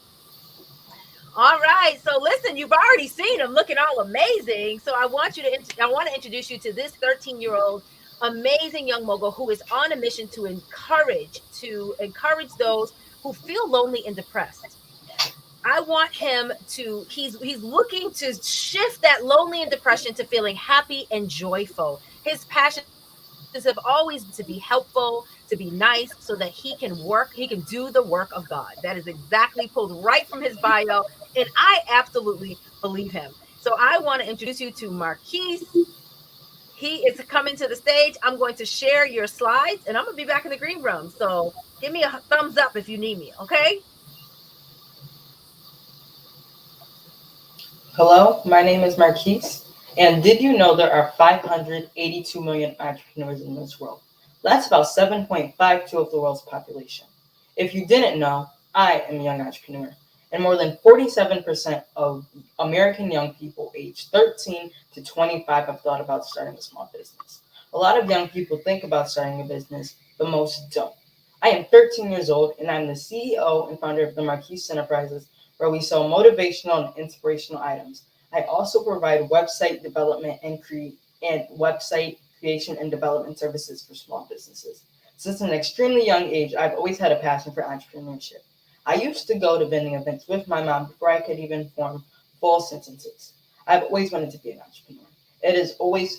All right. So listen, you've already seen him looking all amazing. So I want to introduce you to this 13-year-old amazing young mogul who is on a mission to encourage those who feel lonely and depressed. I want him to, he's looking to shift that lonely and depression to feeling happy and joyful. His passion have always to be helpful, to be nice, so that he can do the work of God. That is exactly pulled right from his bio, and I absolutely believe him. So I want to introduce you to Marquise. He is coming to the stage. I'm going to share your slides, and I'm going to be back in the green room. So give me a thumbs up if you need me, okay? Hello, my name is Marquise. And did you know there are 582 million entrepreneurs in this world? That's about 7.52 of the world's population. If you didn't know, I am a young entrepreneur. And more than 47% of American young people aged 13 to 25 have thought about starting a small business. A lot of young people think about starting a business, but most don't. I am 13 years old, and I'm the CEO and founder of the Marquise Enterprises, where we sell motivational and inspirational items. I also provide website development and website creation and development services for small businesses. Since an extremely young age, I've always had a passion for entrepreneurship. I used to go to vending events with my mom before I could even form full sentences. I've always wanted to be an entrepreneur.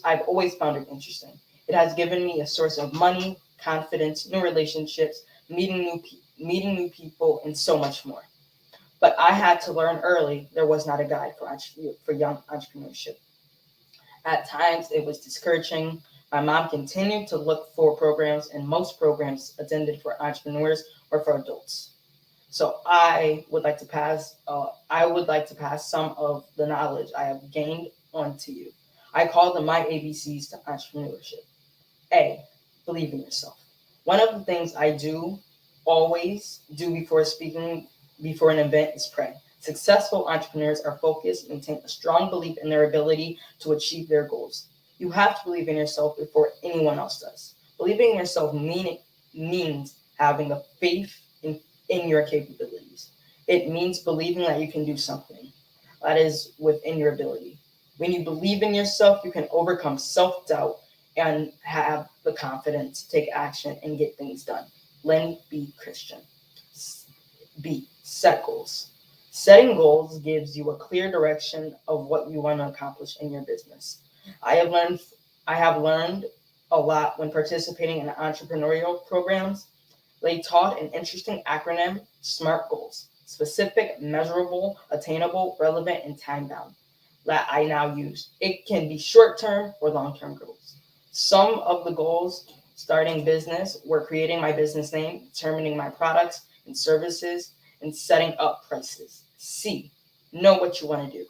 I've always found it interesting. It has given me a source of money, confidence, new relationships, meeting new people, and so much more. But I had to learn early there was not a guide for young entrepreneurship. At times, it was discouraging. My mom continued to look for programs, and most programs intended for entrepreneurs or for adults. So I would like to pass some of the knowledge I have gained on to you. I call them my ABCs to entrepreneurship. A, believe in yourself. One of the things I always do before speaking before an event is pray. Successful entrepreneurs are focused, maintain a strong belief in their ability to achieve their goals. You have to believe in yourself before anyone else does. Believing in yourself means having a faith in your capabilities. It means believing that you can do something that is within your ability. When you believe in yourself, you can overcome self-doubt and have the confidence to take action and get things done. Lynn B. Christian. B. Set goals. Setting goals gives you a clear direction of what you want to accomplish in your business. I have learned a lot when participating in entrepreneurial programs. They taught an interesting acronym, SMART goals: specific, measurable, attainable, relevant, and time-bound, that I now use. It can be short-term or long-term goals. Some of the goals starting business were creating my business name, determining my products and services, and setting up prices. C, know what you want to do.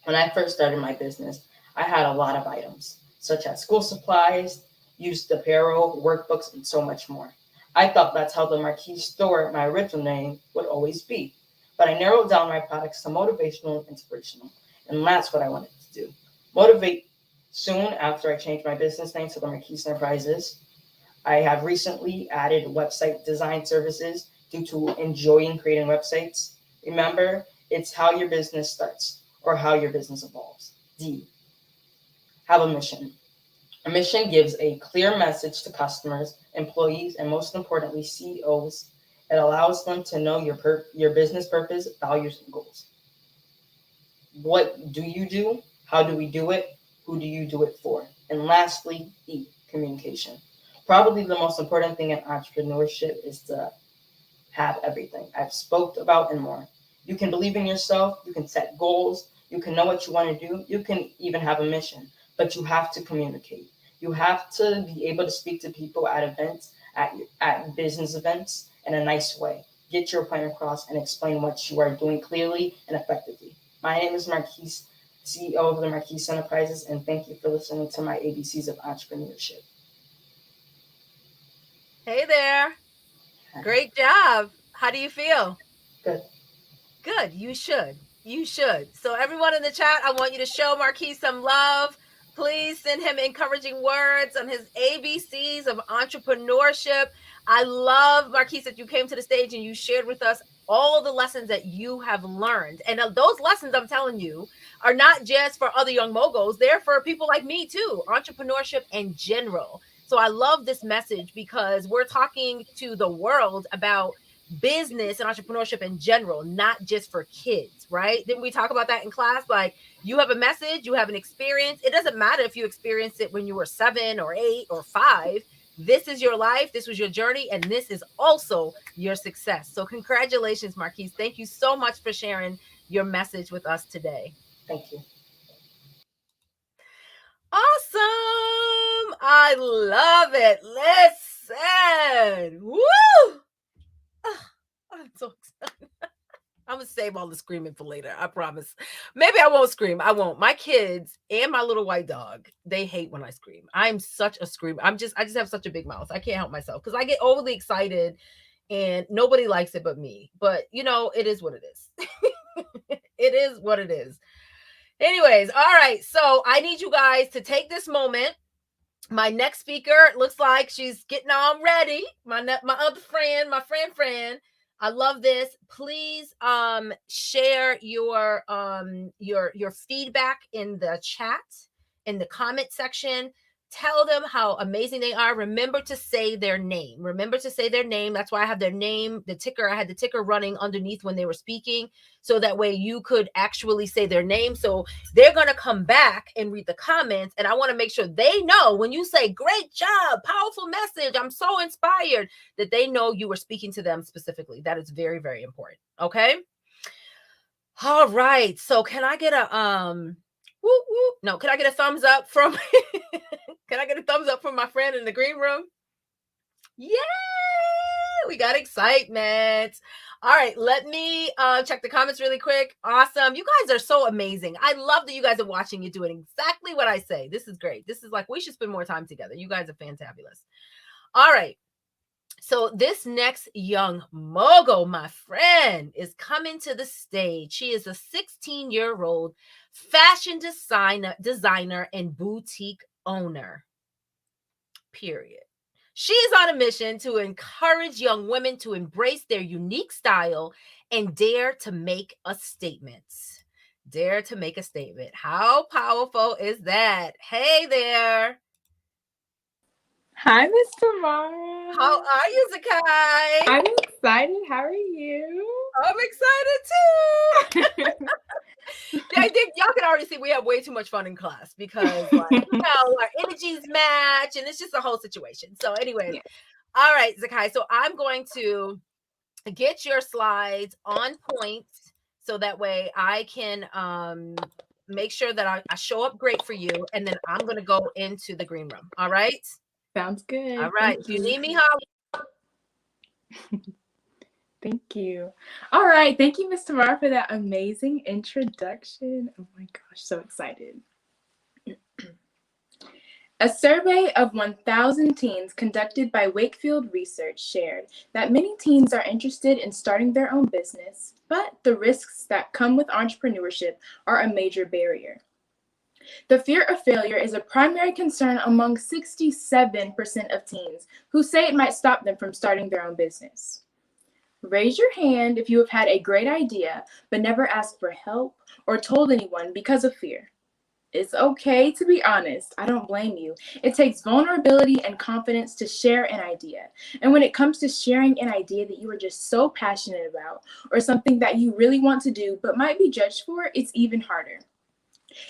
When I first started my business, I had a lot of items, such as school supplies, used apparel, workbooks, and so much more. I thought that's how the Marquis store, my original name, would always be. But I narrowed down my products to motivational and inspirational, and that's what I wanted to do. Motivate. Soon after I changed my business name to the Marquis Enterprises, I have recently added website design services due to enjoying creating websites. Remember, it's how your business starts or how your business evolves. D, have a mission. A mission gives a clear message to customers, employees, and most importantly, CEOs. It allows them to know your business purpose, values, and goals. What do you do? How do we do it? Who do you do it for? And lastly, E, communication. Probably the most important thing in entrepreneurship is to have everything I've spoke about and more. You can believe in yourself, you can set goals, you can know what you want to do, you can even have a mission, but you have to communicate. You have to be able to speak to people at events, at business events in a nice way. Get your point across and explain what you are doing clearly and effectively. My name is Marquis, CEO of the Marquis Enterprises, and thank you for listening to my ABCs of entrepreneurship. Hey there. Great job. How do you feel? Good. Good. You should. You should. So everyone in the chat, I want you to show Marquis some love. Please send him encouraging words on his ABCs of entrepreneurship. I love, Marquis, that you came to the stage and you shared with us all the lessons that you have learned. And those lessons, I'm telling you, are not just for other young moguls. They're for people like me too, entrepreneurship in general. So I love this message because we're talking to the world about business and entrepreneurship in general, not just for kids, right? Didn't we talk about that in class? Like, you have a message, you have an experience. It doesn't matter if you experienced it when you were 7 or 8 or 5. This is your life, this was your journey, and this is also your success. So congratulations, Marquis. Thank you so much for sharing your message with us today. Thank you. Awesome. I love it. Listen. Woo! I'm so excited. I'm going to save all the screaming for later. I promise. Maybe I won't scream. I won't. My kids and my little white dog, they hate when I scream. I'm such a screamer. I just have such a big mouth. I can't help myself because I get overly excited and nobody likes it but me. But, it is what it is. It is what it is. Anyways, all right. So I need you guys to take this moment. My next speaker looks like she's getting all ready. My other friend, my friend. I love this. Please share your feedback in the chat, in the comment section. tell them how amazing they are. Remember to say their name. Remember to say their name. That's why I have their name, the ticker. I had the ticker running underneath when they were speaking, so that way you could actually say their name. So they're going to come back and read the comments, and I want to make sure they know when you say, great job, powerful message, I'm so inspired, that they know you were speaking to them specifically. That is very, very important. Okay. All right. So can I get a, no, can I get a thumbs up from, can I get a thumbs up from my friend in the green room? Yay! We got excitement. All right, let me check the comments really quick. Awesome. You guys are so amazing. I love that you guys are watching. You're doing exactly what I say. This is great. This is like, we should spend more time together. You guys are fantabulous. All right. So this next young mogul, my friend, is coming to the stage. She is a 16-year-old fashion designer and boutique owner. Period. She is on a mission to encourage young women to embrace their unique style and dare to make a statement. Dare to make a statement. How powerful is that? Hey there. Hi, Miss Tamara. How are you, Zakai? I'm excited. How are you? I'm excited too. I think y'all can already see we have way too much fun in class because, like, our energies match and it's just a whole situation. So anyway, yeah. All right, Zakai. So I'm going to get your slides on point so that way I can make sure that I show up great for you. And then I'm going to go into the green room. All right. Sounds good. All right. If you need me, Holly. Thank you. All right. Thank you, Ms. Tamara, for that amazing introduction. Oh my gosh, so excited. A survey of 1,000 teens conducted by Wakefield Research shared that many teens are interested in starting their own business, but the risks that come with entrepreneurship are a major barrier. The fear of failure is a primary concern among 67% of teens who say it might stop them from starting their own business. Raise your hand if you have had a great idea but never asked for help or told anyone because of fear. It's okay to be honest. I don't blame you. It takes vulnerability and confidence to share an idea. And when it comes to sharing an idea that you are just so passionate about or something that you really want to do but might be judged for, it's even harder.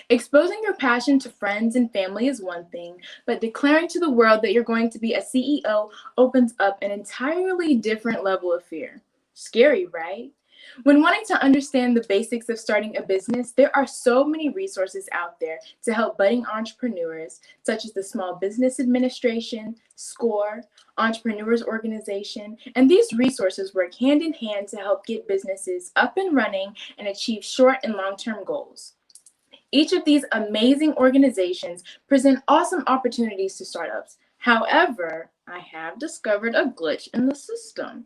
Exposing your passion to friends and family is one thing, but declaring to the world that you're going to be a CEO opens up an entirely different level of fear. Scary, right? When wanting to understand the basics of starting a business, there are so many resources out there to help budding entrepreneurs, such as the Small Business Administration, SCORE, Entrepreneurs Organization, and these resources work hand in hand to help get businesses up and running and achieve short and long-term goals. Each of these amazing organizations present awesome opportunities to startups. However, I have discovered a glitch in the system.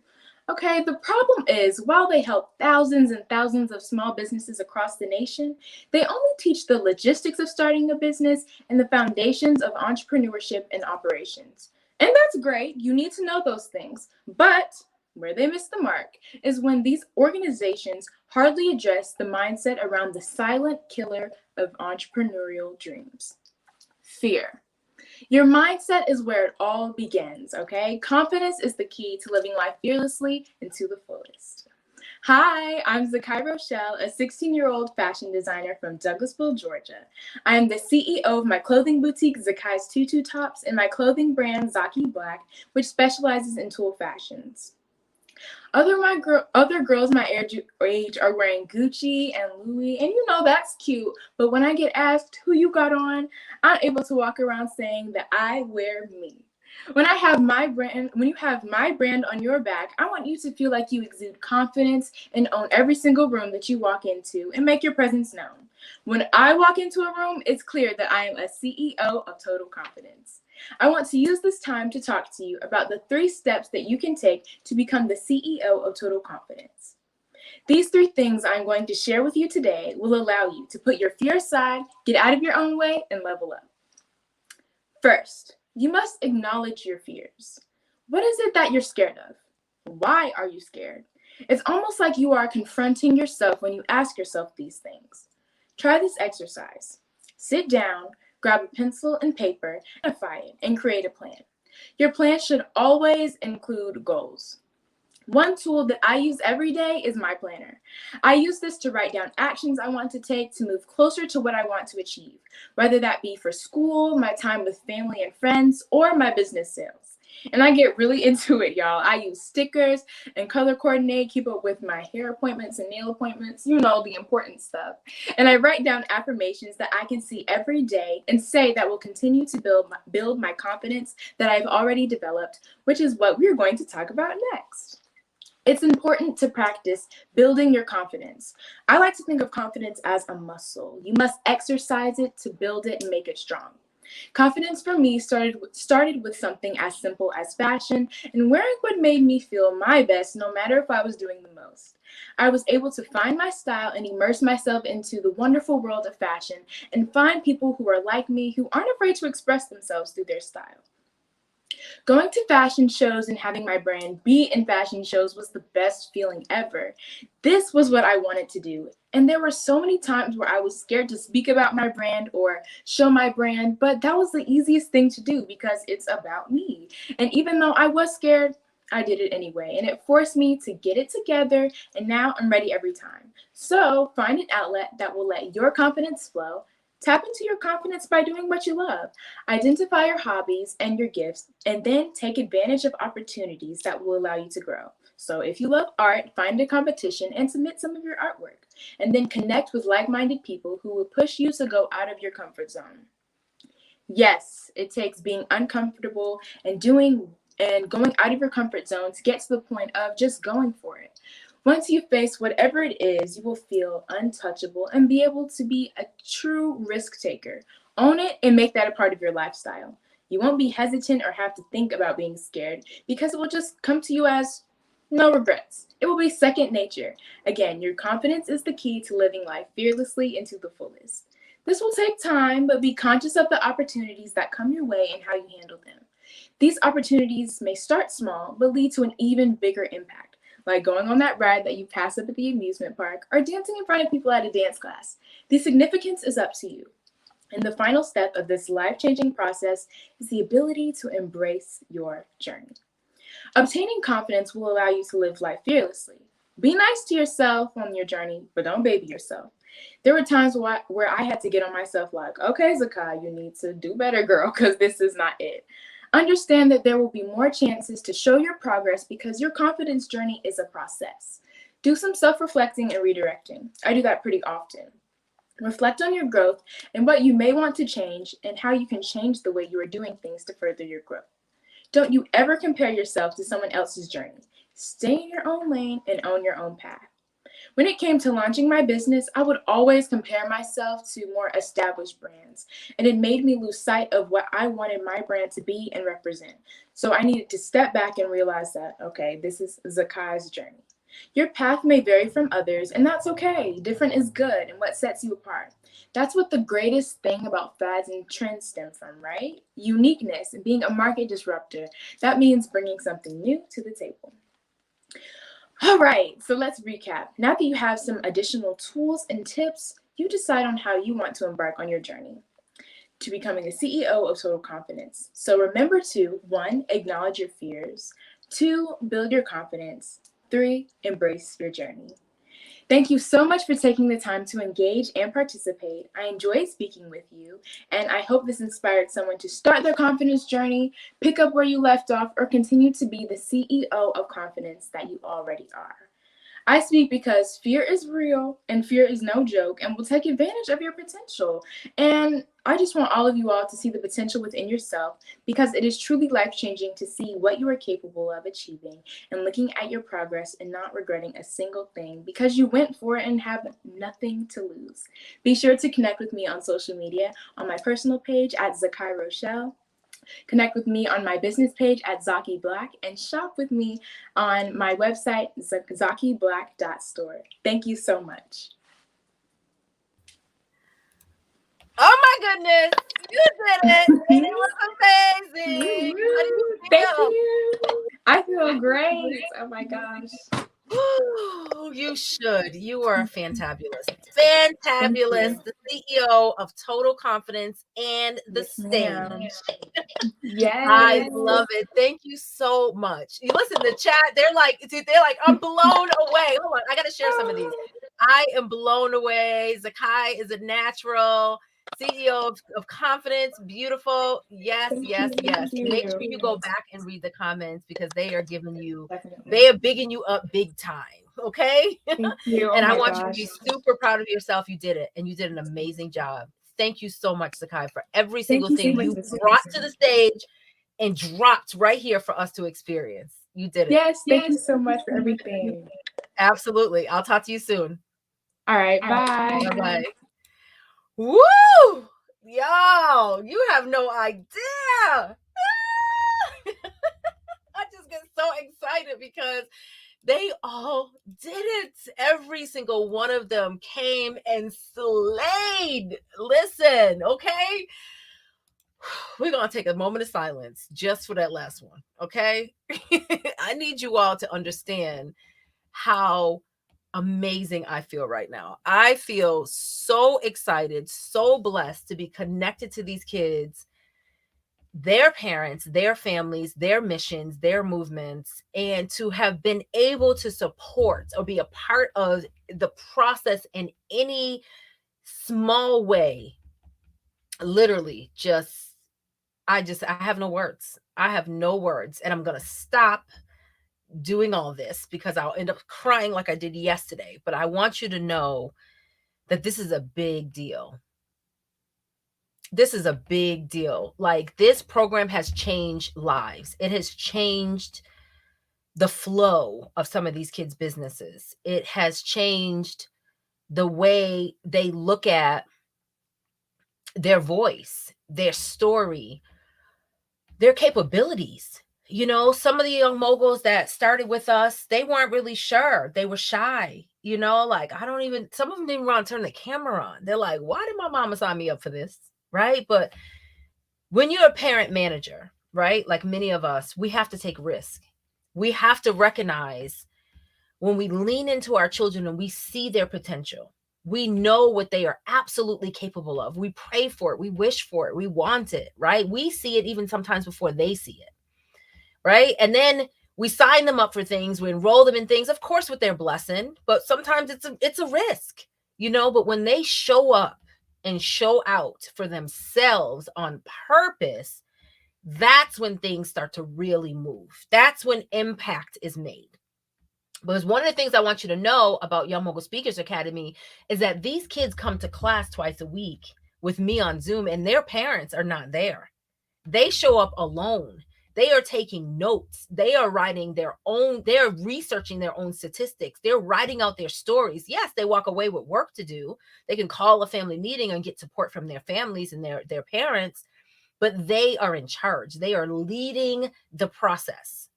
Okay, the problem is, while they help thousands and thousands of small businesses across the nation, they only teach the logistics of starting a business and the foundations of entrepreneurship and operations. And that's great, you need to know those things. But where they miss the mark is when these organizations hardly address the mindset around the silent killer of entrepreneurial dreams: fear. Your mindset is where it all begins, okay? Confidence is the key to living life fearlessly and to the fullest. Hi, I'm Zakai Rochelle, a 16-year-old fashion designer from Douglasville, Georgia. I am the CEO of my clothing boutique, Zakai's Tutu Tops, and my clothing brand, Zaki Black, which specializes in tulle fashions. Other girls my age are wearing Gucci and Louis, and you know that's cute. But when I get asked who you got on, I'm able to walk around saying that I wear me. When you have my brand on your back, I want you to feel like you exude confidence and own every single room that you walk into and make your presence known. When I walk into a room, it's clear that I am a CEO of total confidence. I want to use this time to talk to you about the 3 steps that you can take to become the CEO of total confidence. These 3 things I'm going to share with you today will allow you to put your fear aside, get out of your own way, and level up. First, you must acknowledge your fears. What is it that you're scared of? Why are you scared? It's almost like you are confronting yourself when you ask yourself these things. Try this exercise. Sit down, Grab a pencil and paper, identify it, and create a plan. Your plan should always include goals. One tool that I use every day is my planner. I use this to write down actions I want to take to move closer to what I want to achieve, whether that be for school, my time with family and friends, or my business sales. And I get really into it, y'all. I use stickers and color coordinate, keep up with my hair appointments and nail appointments, the important stuff. And I write down affirmations that I can see every day and say that will continue to build my confidence that I've already developed, which is what we're going to talk about next. It's important to practice building your confidence. I like to think of confidence as a muscle. You must exercise it to build it and make it strong. Confidence for me started with something as simple as fashion and wearing what made me feel my best, no matter if I was doing the most. I was able to find my style and immerse myself into the wonderful world of fashion and find people who are like me, who aren't afraid to express themselves through their style. Going to fashion shows and having my brand be in fashion shows was the best feeling ever. This was what I wanted to do. And there were so many times where I was scared to speak about my brand or show my brand, but that was the easiest thing to do because it's about me. And even though I was scared, I did it anyway. And it forced me to get it together, and now I'm ready every time. So find an outlet that will let your confidence flow. Tap into your confidence by doing what you love. Identify your hobbies and your gifts, and then take advantage of opportunities that will allow you to grow. So if you love art, find a competition and submit some of your artwork. And then connect with like-minded people who will push you to go out of your comfort zone. Yes, it takes being uncomfortable and going out of your comfort zone to get to the point of just going for it. Once you face whatever it is, you will feel untouchable and be able to be a true risk taker. Own it and make that a part of your lifestyle. You won't be hesitant or have to think about being scared because it will just come to you as no regrets. It will be second nature. Again, your confidence is the key to living life fearlessly and to the fullest. This will take time, but be conscious of the opportunities that come your way and how you handle them. These opportunities may start small, but lead to an even bigger impact, like going on that ride that you pass up at the amusement park or dancing in front of people at a dance class. The significance is up to you. And the final step of this life-changing process is the ability to embrace your journey. Obtaining confidence will allow you to live life fearlessly. Be nice to yourself on your journey, but don't baby yourself. There were times where I had to get on myself like, okay, Zakai, you need to do better, girl, because this is not it. Understand that there will be more chances to show your progress because your confidence journey is a process. Do some self-reflecting and redirecting. I do that pretty often. Reflect on your growth and what you may want to change and how you can change the way you are doing things to further your growth. Don't you ever compare yourself to someone else's journey. Stay in your own lane and own your own path. When it came to launching my business, I would always compare myself to more established brands, and it made me lose sight of what I wanted my brand to be and represent. So I needed to step back and realize that, okay, this is Zakai's journey. Your path may vary from others, and that's okay. Different is good and what sets you apart. That's what the greatest thing about fads and trends stem from, right? Uniqueness and being a market disruptor. That means bringing something new to the table. All right, so let's recap. Now that you have some additional tools and tips, you decide on how you want to embark on your journey to becoming a CEO of total confidence. So remember to 1, acknowledge your fears, 2, build your confidence, 3, embrace your journey. Thank you so much for taking the time to engage and participate. I enjoyed speaking with you, and I hope this inspired someone to start their confidence journey, pick up where you left off, or continue to be the CEO of confidence that you already are. I speak because fear is real and fear is no joke and will take advantage of your potential. And I just want all of you all to see the potential within yourself because it is truly life-changing to see what you are capable of achieving and looking at your progress and not regretting a single thing because you went for it and have nothing to lose. Be sure to connect with me on social media on my personal page at Zakai Rochelle. Connect with me on my business page at Zaki Black and shop with me on my website, zakiblack.store. Thank you so much. Oh my goodness, you did it. And it was amazing. How do you feel? Thank you. I feel great. Oh my gosh. You should. You are fantabulous. Fantabulous. The CEO of Total Confidence and the Yes, ma'am. Stage. Yes. I love it. Thank you so much. You listen, the chat, they're like, I'm blown away. Hold on, I gotta share some of these. I am blown away. Zakai is a natural. CEO of Confidence, beautiful. Yes, yes, yes. Make sure you go back and read the comments because they are giving you, Definitely. they are bigging you up big time. Okay. Thank you. And Oh I my want you to gosh. be super proud of yourself. You did it, and you did an amazing job. Thank you so much, Zakai, for every single you so thing much, you Sister brought Casey. to the stage and dropped right here for us to experience. You did it. Yes, thank you so much for everything. Absolutely. I'll talk to you soon. All right, bye. Bye-bye. Woo! Yo, you have no idea. I just get so excited because they all did it. Every single one of them came and slayed. Listen, okay? We're going to take a moment of silence just for that last one, okay? I need you all to understand how amazing I feel right now. I feel so excited, so blessed to be connected to these kids, their parents, their families, their missions, their movements, and to have been able to support or be a part of the process in any small way. Literally, I have no words. I have no words. And I'm going to stop doing all this because I'll end up crying like I did yesterday. But I want you to know that this is a big deal. This is a big deal. Like, this program has changed lives. It has changed the flow of some of these kids' businesses. It has changed the way they look at their voice, their story, their capabilities. You know, some of the young moguls that started with us, they weren't really sure. They were shy. You know, like, some of them didn't want to turn the camera on. They're like, why did my mama sign me up for this? Right? But when you're a parent manager, right, like many of us, we have to take risk. We have to recognize when we lean into our children and we see their potential. We know what they are absolutely capable of. We pray for it. We wish for it. We want it, right? We see it even sometimes before they see it, right? And then we sign them up for things. We enroll them in things, of course, with their blessing, but sometimes it's a risk, you know. But when they show up and show out for themselves on purpose, that's when things start to really move. That's when impact is made. Because one of the things I want you to know about Young Mogul Speakers Academy is that these kids come to class twice a week with me on Zoom, and their parents are not there. They show up alone. They are taking notes. They are writing they're researching their own statistics. They're writing out their stories. Yes, they walk away with work to do. They can call a family meeting and get support from their families and their parents, but they are in charge. They are leading the process.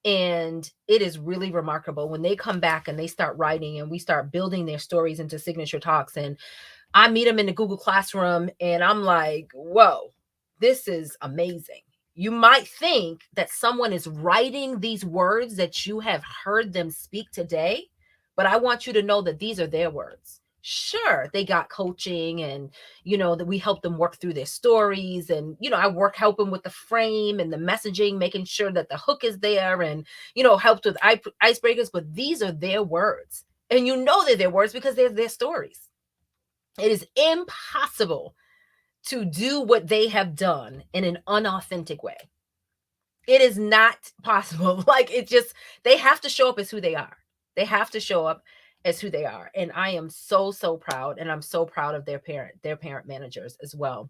And it is really remarkable when they come back and they start writing and we start building their stories into signature talks. And I meet them in the Google Classroom and I'm like, whoa, this is amazing. You might think that someone is writing these words that you have heard them speak today, but I want you to know that these are their words. Sure, they got coaching and, you know, that we help them work through their stories. And, you know, I help them with the frame and the messaging, making sure that the hook is there and, you know, helped with icebreakers. But these are their words. And you know they're their words because they're their stories. It is impossible to do what they have done in an unauthentic way. It is not possible. Like, they have to show up as who they are. They have to show up as who they are. And I am so, so proud. And I'm so proud of their parent managers as well.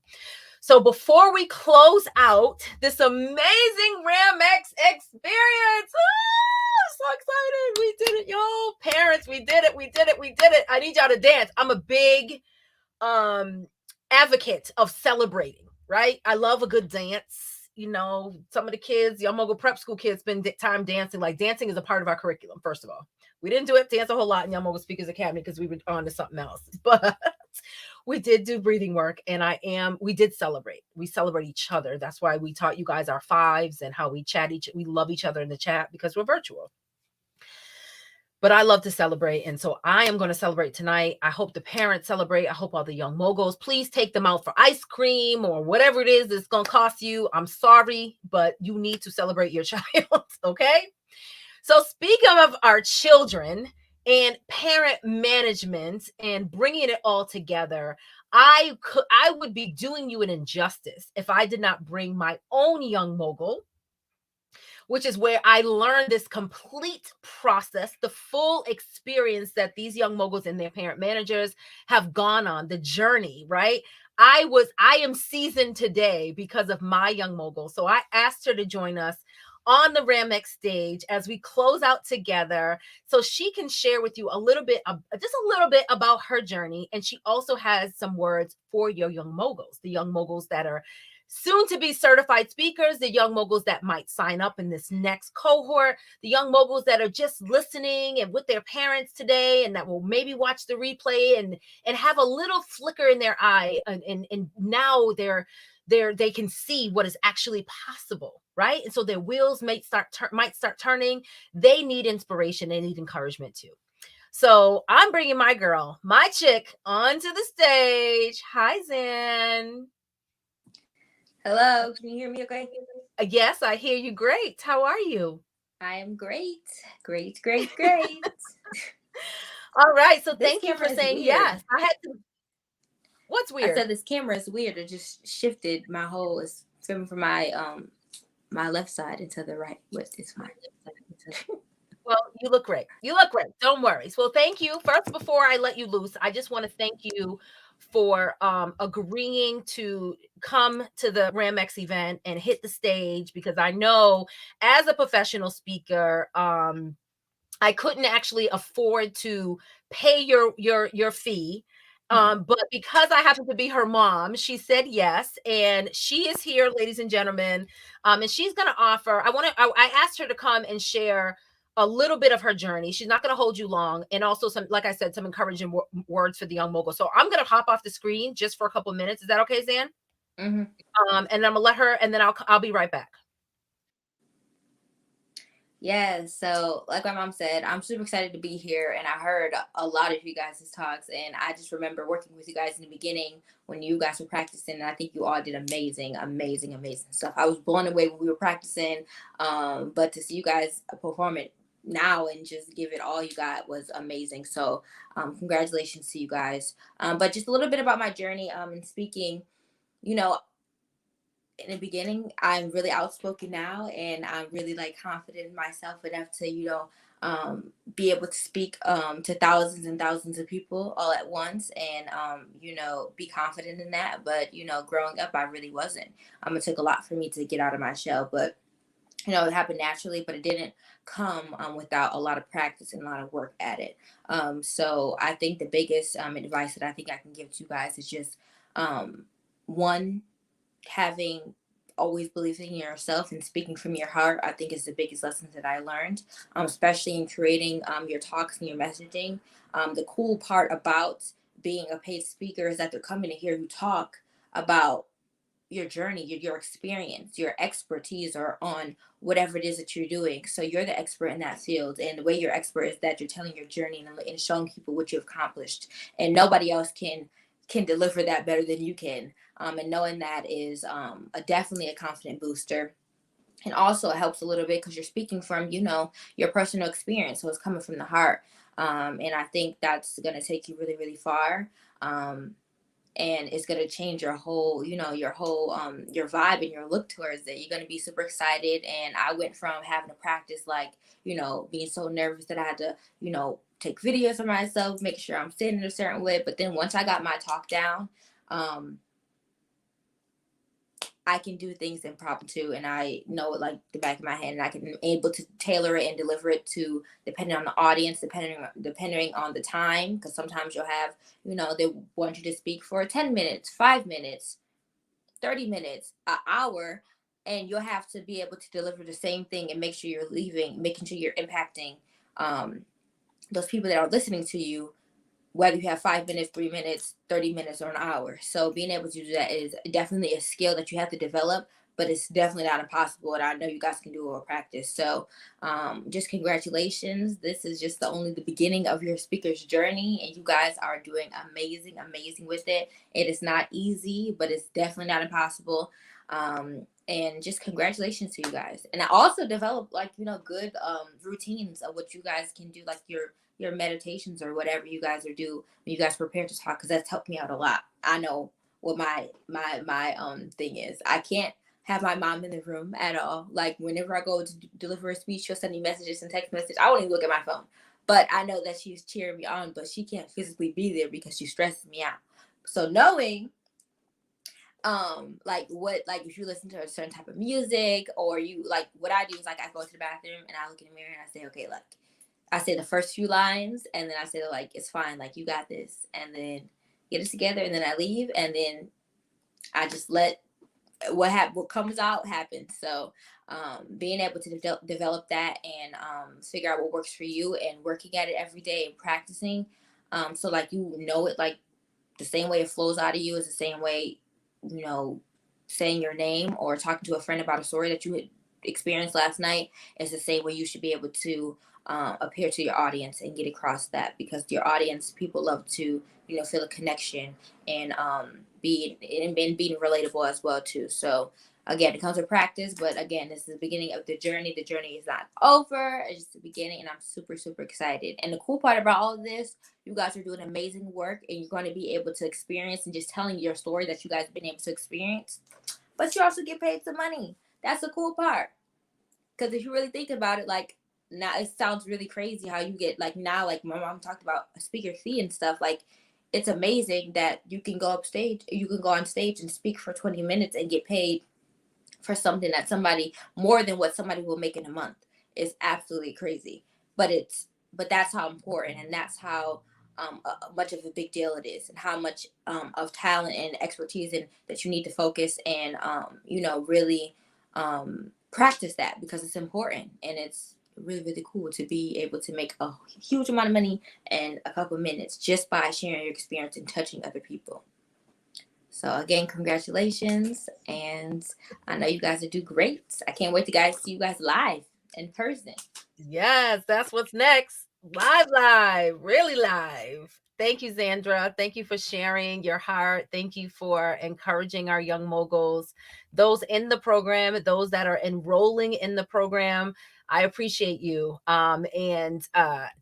So before we close out this amazing RAMx experience, I'm so excited. We did it, y'all. Parents, we did it. We did it. We did it. I need y'all to dance. I'm a big advocate of celebrating, right? I love a good dance. You know, some of the kids, Young Mogul Prep School kids, spend time dancing. Like, dancing is a part of our curriculum, first of all. We didn't dance a whole lot in Young Mogul Speakers Academy because we were on to something else. But we did do breathing work, and we did celebrate. We celebrate each other. That's why we taught you guys our fives and how we love each other in the chat because we're virtual. But I love to celebrate. And so I am going to celebrate tonight. I hope the parents celebrate. I hope all the young moguls, please take them out for ice cream or whatever it is that's going to cost you. I'm sorry, but you need to celebrate your child. Okay. So speaking of our children and parent management and bringing it all together, I would be doing you an injustice if I did not bring my own young mogul, which is where I learned this complete process, the full experience that these young moguls and their parent managers have gone on, the journey, right? I am seasoned today because of my young mogul. So I asked her to join us on the RAMx stage as we close out together so she can share with you a little bit, just a little bit about her journey. And she also has some words for your young moguls, the young moguls that are soon to be certified speakers, the young moguls that might sign up in this next cohort, the young moguls that are just listening and with their parents today and that will maybe watch the replay and have a little flicker in their eye and now they can see what is actually possible, right? And so their wheels might start turning. They need inspiration. They need encouragement too. So I'm bringing my girl, my chick, onto the stage. Hi, Zan. Hello, can you hear me okay? Yes, I hear you great. How are you? I am great. Great. All right. So This thank you for camera is saying weird. yes. I had to. What's I weird? said this camera is weird. It just shifted my whole. It's filming from my my left side into the right. But it's fine. Well, you look great. You look great. Don't worry. So thank you. First, before I let you loose, I just want to thank you for agreeing to come to the RAMx event and hit the stage, because I know as a professional speaker, I couldn't actually afford to pay your fee. But because I happen to be her mom, she said yes, and she is here, ladies and gentlemen. And she's going to offer. I asked her to come and share a little bit of her journey. She's not going to hold you long, and also some, like I said, some encouraging words for the young mogul. So I'm going to hop off the screen just for a couple of minutes. Is that okay, Zan? Mm-hmm. And I'm gonna let her, and then I'll be right back. Yeah, so like my mom said, I'm super excited to be here, and I heard a lot of you guys' talks, and I just remember working with you guys in the beginning when you guys were practicing, and I think you all did amazing stuff. I was blown away when we were practicing, but to see you guys perform it now and just give it all you got was amazing. So congratulations to you guys. But just a little bit about my journey in speaking. You know, in the beginning, I'm really outspoken now, and I'm really like confident in myself enough to, be able to speak to thousands and thousands of people all at once, and be confident in that. But growing up, I really wasn't. It took a lot for me to get out of my shell, but it happened naturally, but it didn't come without a lot of practice and a lot of work at it. So I think the biggest advice that I think I can give to you guys is just one, having always believed in yourself and speaking from your heart. I think is the biggest lessons that I learned, especially in creating your talks and your messaging. The cool part about being a paid speaker is that they're coming to hear you talk about your journey, your experience, your expertise, or on whatever it is that you're doing. So you're the expert in that field, and the way you're expert is that you're telling your journey and showing people what you've accomplished, and nobody else can deliver that better than you can. And knowing that is definitely a confident booster. And also it helps a little bit because you're speaking from, your personal experience. So it's coming from the heart. And I think that's going to take you really, really far. And it's going to change your whole, your vibe and your look towards it. You're going to be super excited. And I went from having to practice, being so nervous that I had to, take videos of myself, make sure I'm sitting a certain way. But then once I got my talk down, I can do things impromptu, and I know it like the back of my hand, and I can able to tailor it and deliver it to depending on the audience, depending on the time, because sometimes you'll have, they want you to speak for 10 minutes, 5 minutes, 30 minutes, an hour, and you'll have to be able to deliver the same thing and make sure you're making sure you're impacting those people that are listening to you, whether you have 5 minutes, 3 minutes, 30 minutes, or an hour. So being able to do that is definitely a skill that you have to develop. but it's definitely not impossible. And I know you guys can do it with practice. So just congratulations. This is just only the beginning of your speaker's journey. And you guys are doing amazing, amazing with it. It is not easy, but it's definitely not impossible. And just congratulations to you guys. And I also developed good routines of what you guys can do, like your meditations or whatever you guys are do when you guys prepare to talk, because that's helped me out a lot. I know what my thing is. I can't have my mom in the room at all. Like whenever I go to deliver a speech, she'll send me messages and text messages. I won't even look at my phone, but I know that she's cheering me on, but she can't physically be there because she stresses me out. So knowing if you listen to a certain type of music, or you what I do is I go to the bathroom and I look in the mirror and I say, okay, I say the first few lines and then I say it's fine, you got this, and then get it together, and then I leave, and then I just let what comes out happen. So being able to develop that and figure out what works for you and working at it every day and practicing, so it the same way it flows out of you is the same way saying your name or talking to a friend about a story that you had experienced last night is the same way you should be able to appear to your audience and get across that, because your audience, people love to feel a connection and being relatable as well too. So again, it comes with practice, but again, this is the beginning of the journey. The journey is not over, it's just the beginning, and I'm super, super excited. And the cool part about all of this, you guys are doing amazing work, and you're going to be able to experience and just telling your story that you guys have been able to experience, but you also get paid some money. That's the cool part, because if you really think about it, now it sounds really crazy how you get now my mom talked about a speaker fee and stuff. It's amazing that you can go on stage and speak for 20 minutes and get paid for something that somebody more than what somebody will make in a month. Is absolutely crazy, but that's how important, and that's how much of a big deal it is, and how much of talent and expertise and that you need to focus and really practice that, because it's important, and it's really, really cool to be able to make a huge amount of money in a couple of minutes just by sharing your experience and touching other people. So again, congratulations, and I know you guys will do great. I can't wait to see you guys live in person. Yes, that's what's next. Live, really live. Thank you, Zandra. Thank you for sharing your heart. Thank you for encouraging our young moguls, those in the program, those that are enrolling in the program. I appreciate you. And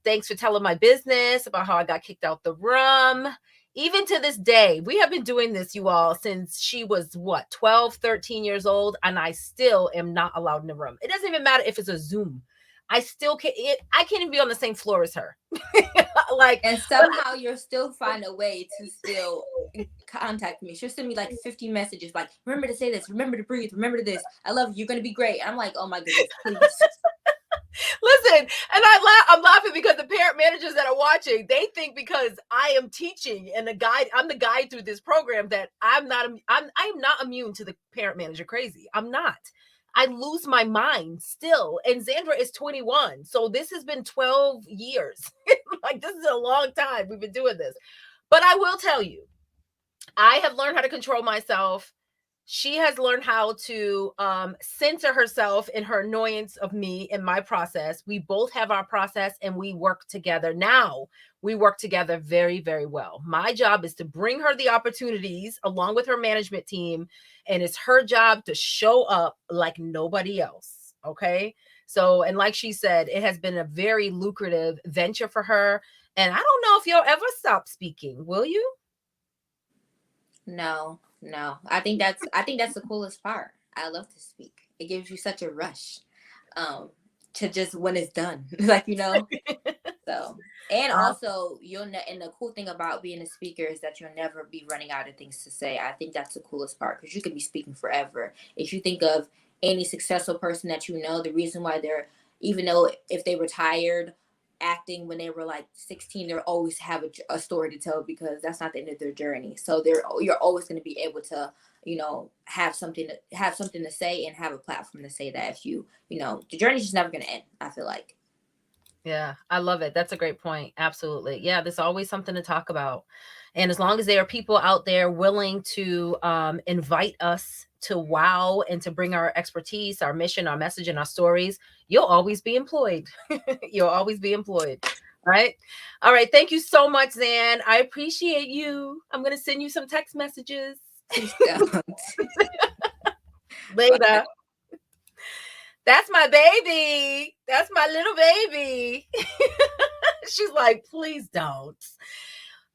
thanks for telling my business about how I got kicked out the room. Even to this day, we have been doing this, you all, since she was 12, 13 years old, and I still am not allowed in the room. It doesn't even matter if it's a Zoom. I still can't. I can't even be on the same floor as her. And somehow you'll still find a way to still contact me. She'll send me 50 messages, remember to say this, remember to breathe, remember this, I love you, you're gonna be great. I'm like, oh my goodness, please. Listen, and I'm laughing because the parent managers that are watching, they think because I am teaching and I'm the guide through this program, that I'm not immune to the parent manager crazy. I'm not. I lose my mind still. And Zandra is 21. So this has been 12 years. This is a long time we've been doing this. But I will tell you, I have learned how to control myself. She has learned how to center herself in her annoyance of me in my process. We both have our process, and we work together. Now we work together very, very well. My job is to bring her the opportunities along with her management team, and it's her job to show up like nobody else. Okay. So, and like she said, it has been a very lucrative venture for her. And I don't know if you'll ever stop speaking. Will you? No. I think that's the coolest part. I love to speak. It gives you such a rush to just when it's done, So, and also and the cool thing about being a speaker is that you'll never be running out of things to say. I think that's the coolest part, because you could be speaking forever. If you think of any successful person that the reason why they're, even though if they retired acting when they were 16, they always have a story to tell, because that's not the end of their journey. So you're always going to be able to have something to say and have a platform to say that. If the journey's just never going to end, I feel like. Yeah, I love it. That's a great point. Absolutely. Yeah, there's always something to talk about. And as long as there are people out there willing to invite us wow and to bring our expertise, our mission, our message, and our stories, you'll always be employed. You'll always be employed. Right? All right. Thank you so much, Zan. I appreciate you. I'm going to send you some text messages Please don't. later. That's my baby. That's my little baby. She's like, please don't.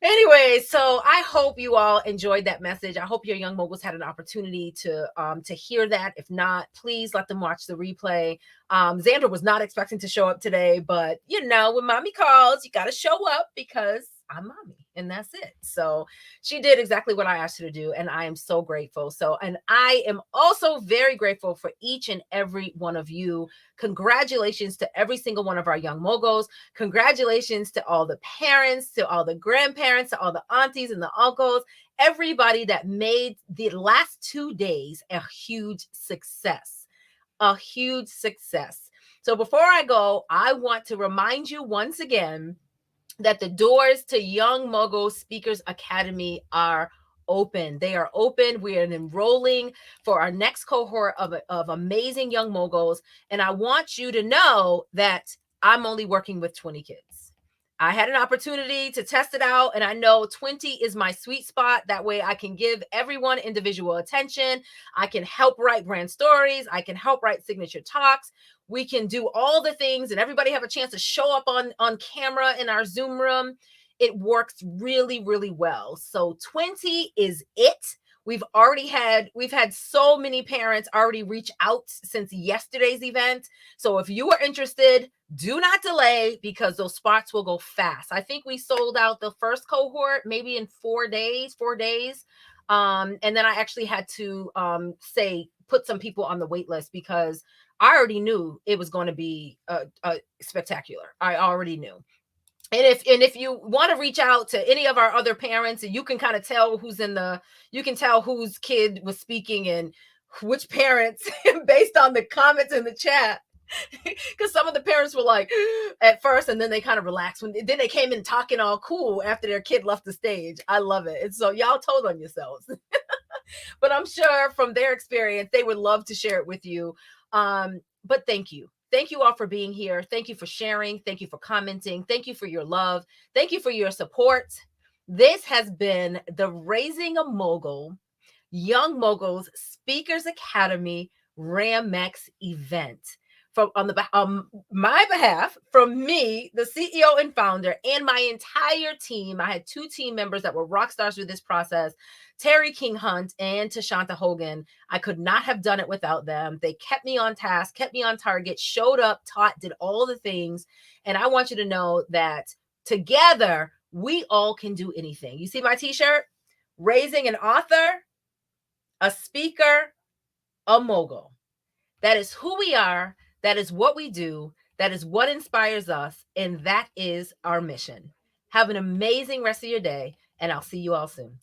Anyway, so I hope you all enjoyed that message. I hope your young moguls had an opportunity to hear that. If not, please let them watch the replay. Xandra was not expecting to show up today, but you know, when mommy calls, you got to show up because I'm mommy, and that's it. So she did exactly what I asked her to do, and I am so grateful. So, and I am also very grateful for each and every one of you. Congratulations to every single one of our young moguls. Congratulations to all the parents, to all the grandparents, to all the aunties and the uncles, everybody that made the last 2 days a huge success. A huge success. So before I go, I want to remind you once again that the doors to Young Mogul Speakers Academy are open. They are open. We are enrolling for our next cohort of amazing young moguls. And I want you to know that I'm only working with 20 kids. I had an opportunity to test it out, and I know 20 is my sweet spot. That way I can give everyone individual attention. I can help write brand stories. I can help write signature talks. We can do all the things and everybody have a chance to show up on camera in our Zoom room. It works really, really well. So 20 is it. We've had so many parents already reach out since yesterday's event. So if you are interested, do not delay because those spots will go fast. I think we sold out the first cohort maybe in 4 days. And then I actually had to put some people on the wait list because I already knew it was going to be spectacular. I already knew. And if you want to reach out to any of our other parents, and you can kind of tell you can tell whose kid was speaking and which parents based on the comments in the chat. Because some of the parents were like at first, and then they kind of relaxed then they came in talking all cool after their kid left the stage. I love it. And so y'all told on yourselves. But I'm sure from their experience, they would love to share it with you. But thank you. Thank you all for being here. Thank you for sharing. Thank you for commenting. Thank you for your love. Thank you for your support. This has been the Raising a Mogul Young Moguls Speakers Academy RAMx event. On my behalf, from me, the CEO and founder, and my entire team. I had 2 team members that were rock stars through this process, Terry King Hunt and Tashanta Hogan. I could not have done it without them. They kept me on task, kept me on target, showed up, taught, did all the things. And I want you to know that together, we all can do anything. You see my t-shirt? Raising an author, a speaker, a mogul. That is who we are. That is what we do. That is what inspires us. And that is our mission. Have an amazing rest of your day. And I'll see you all soon.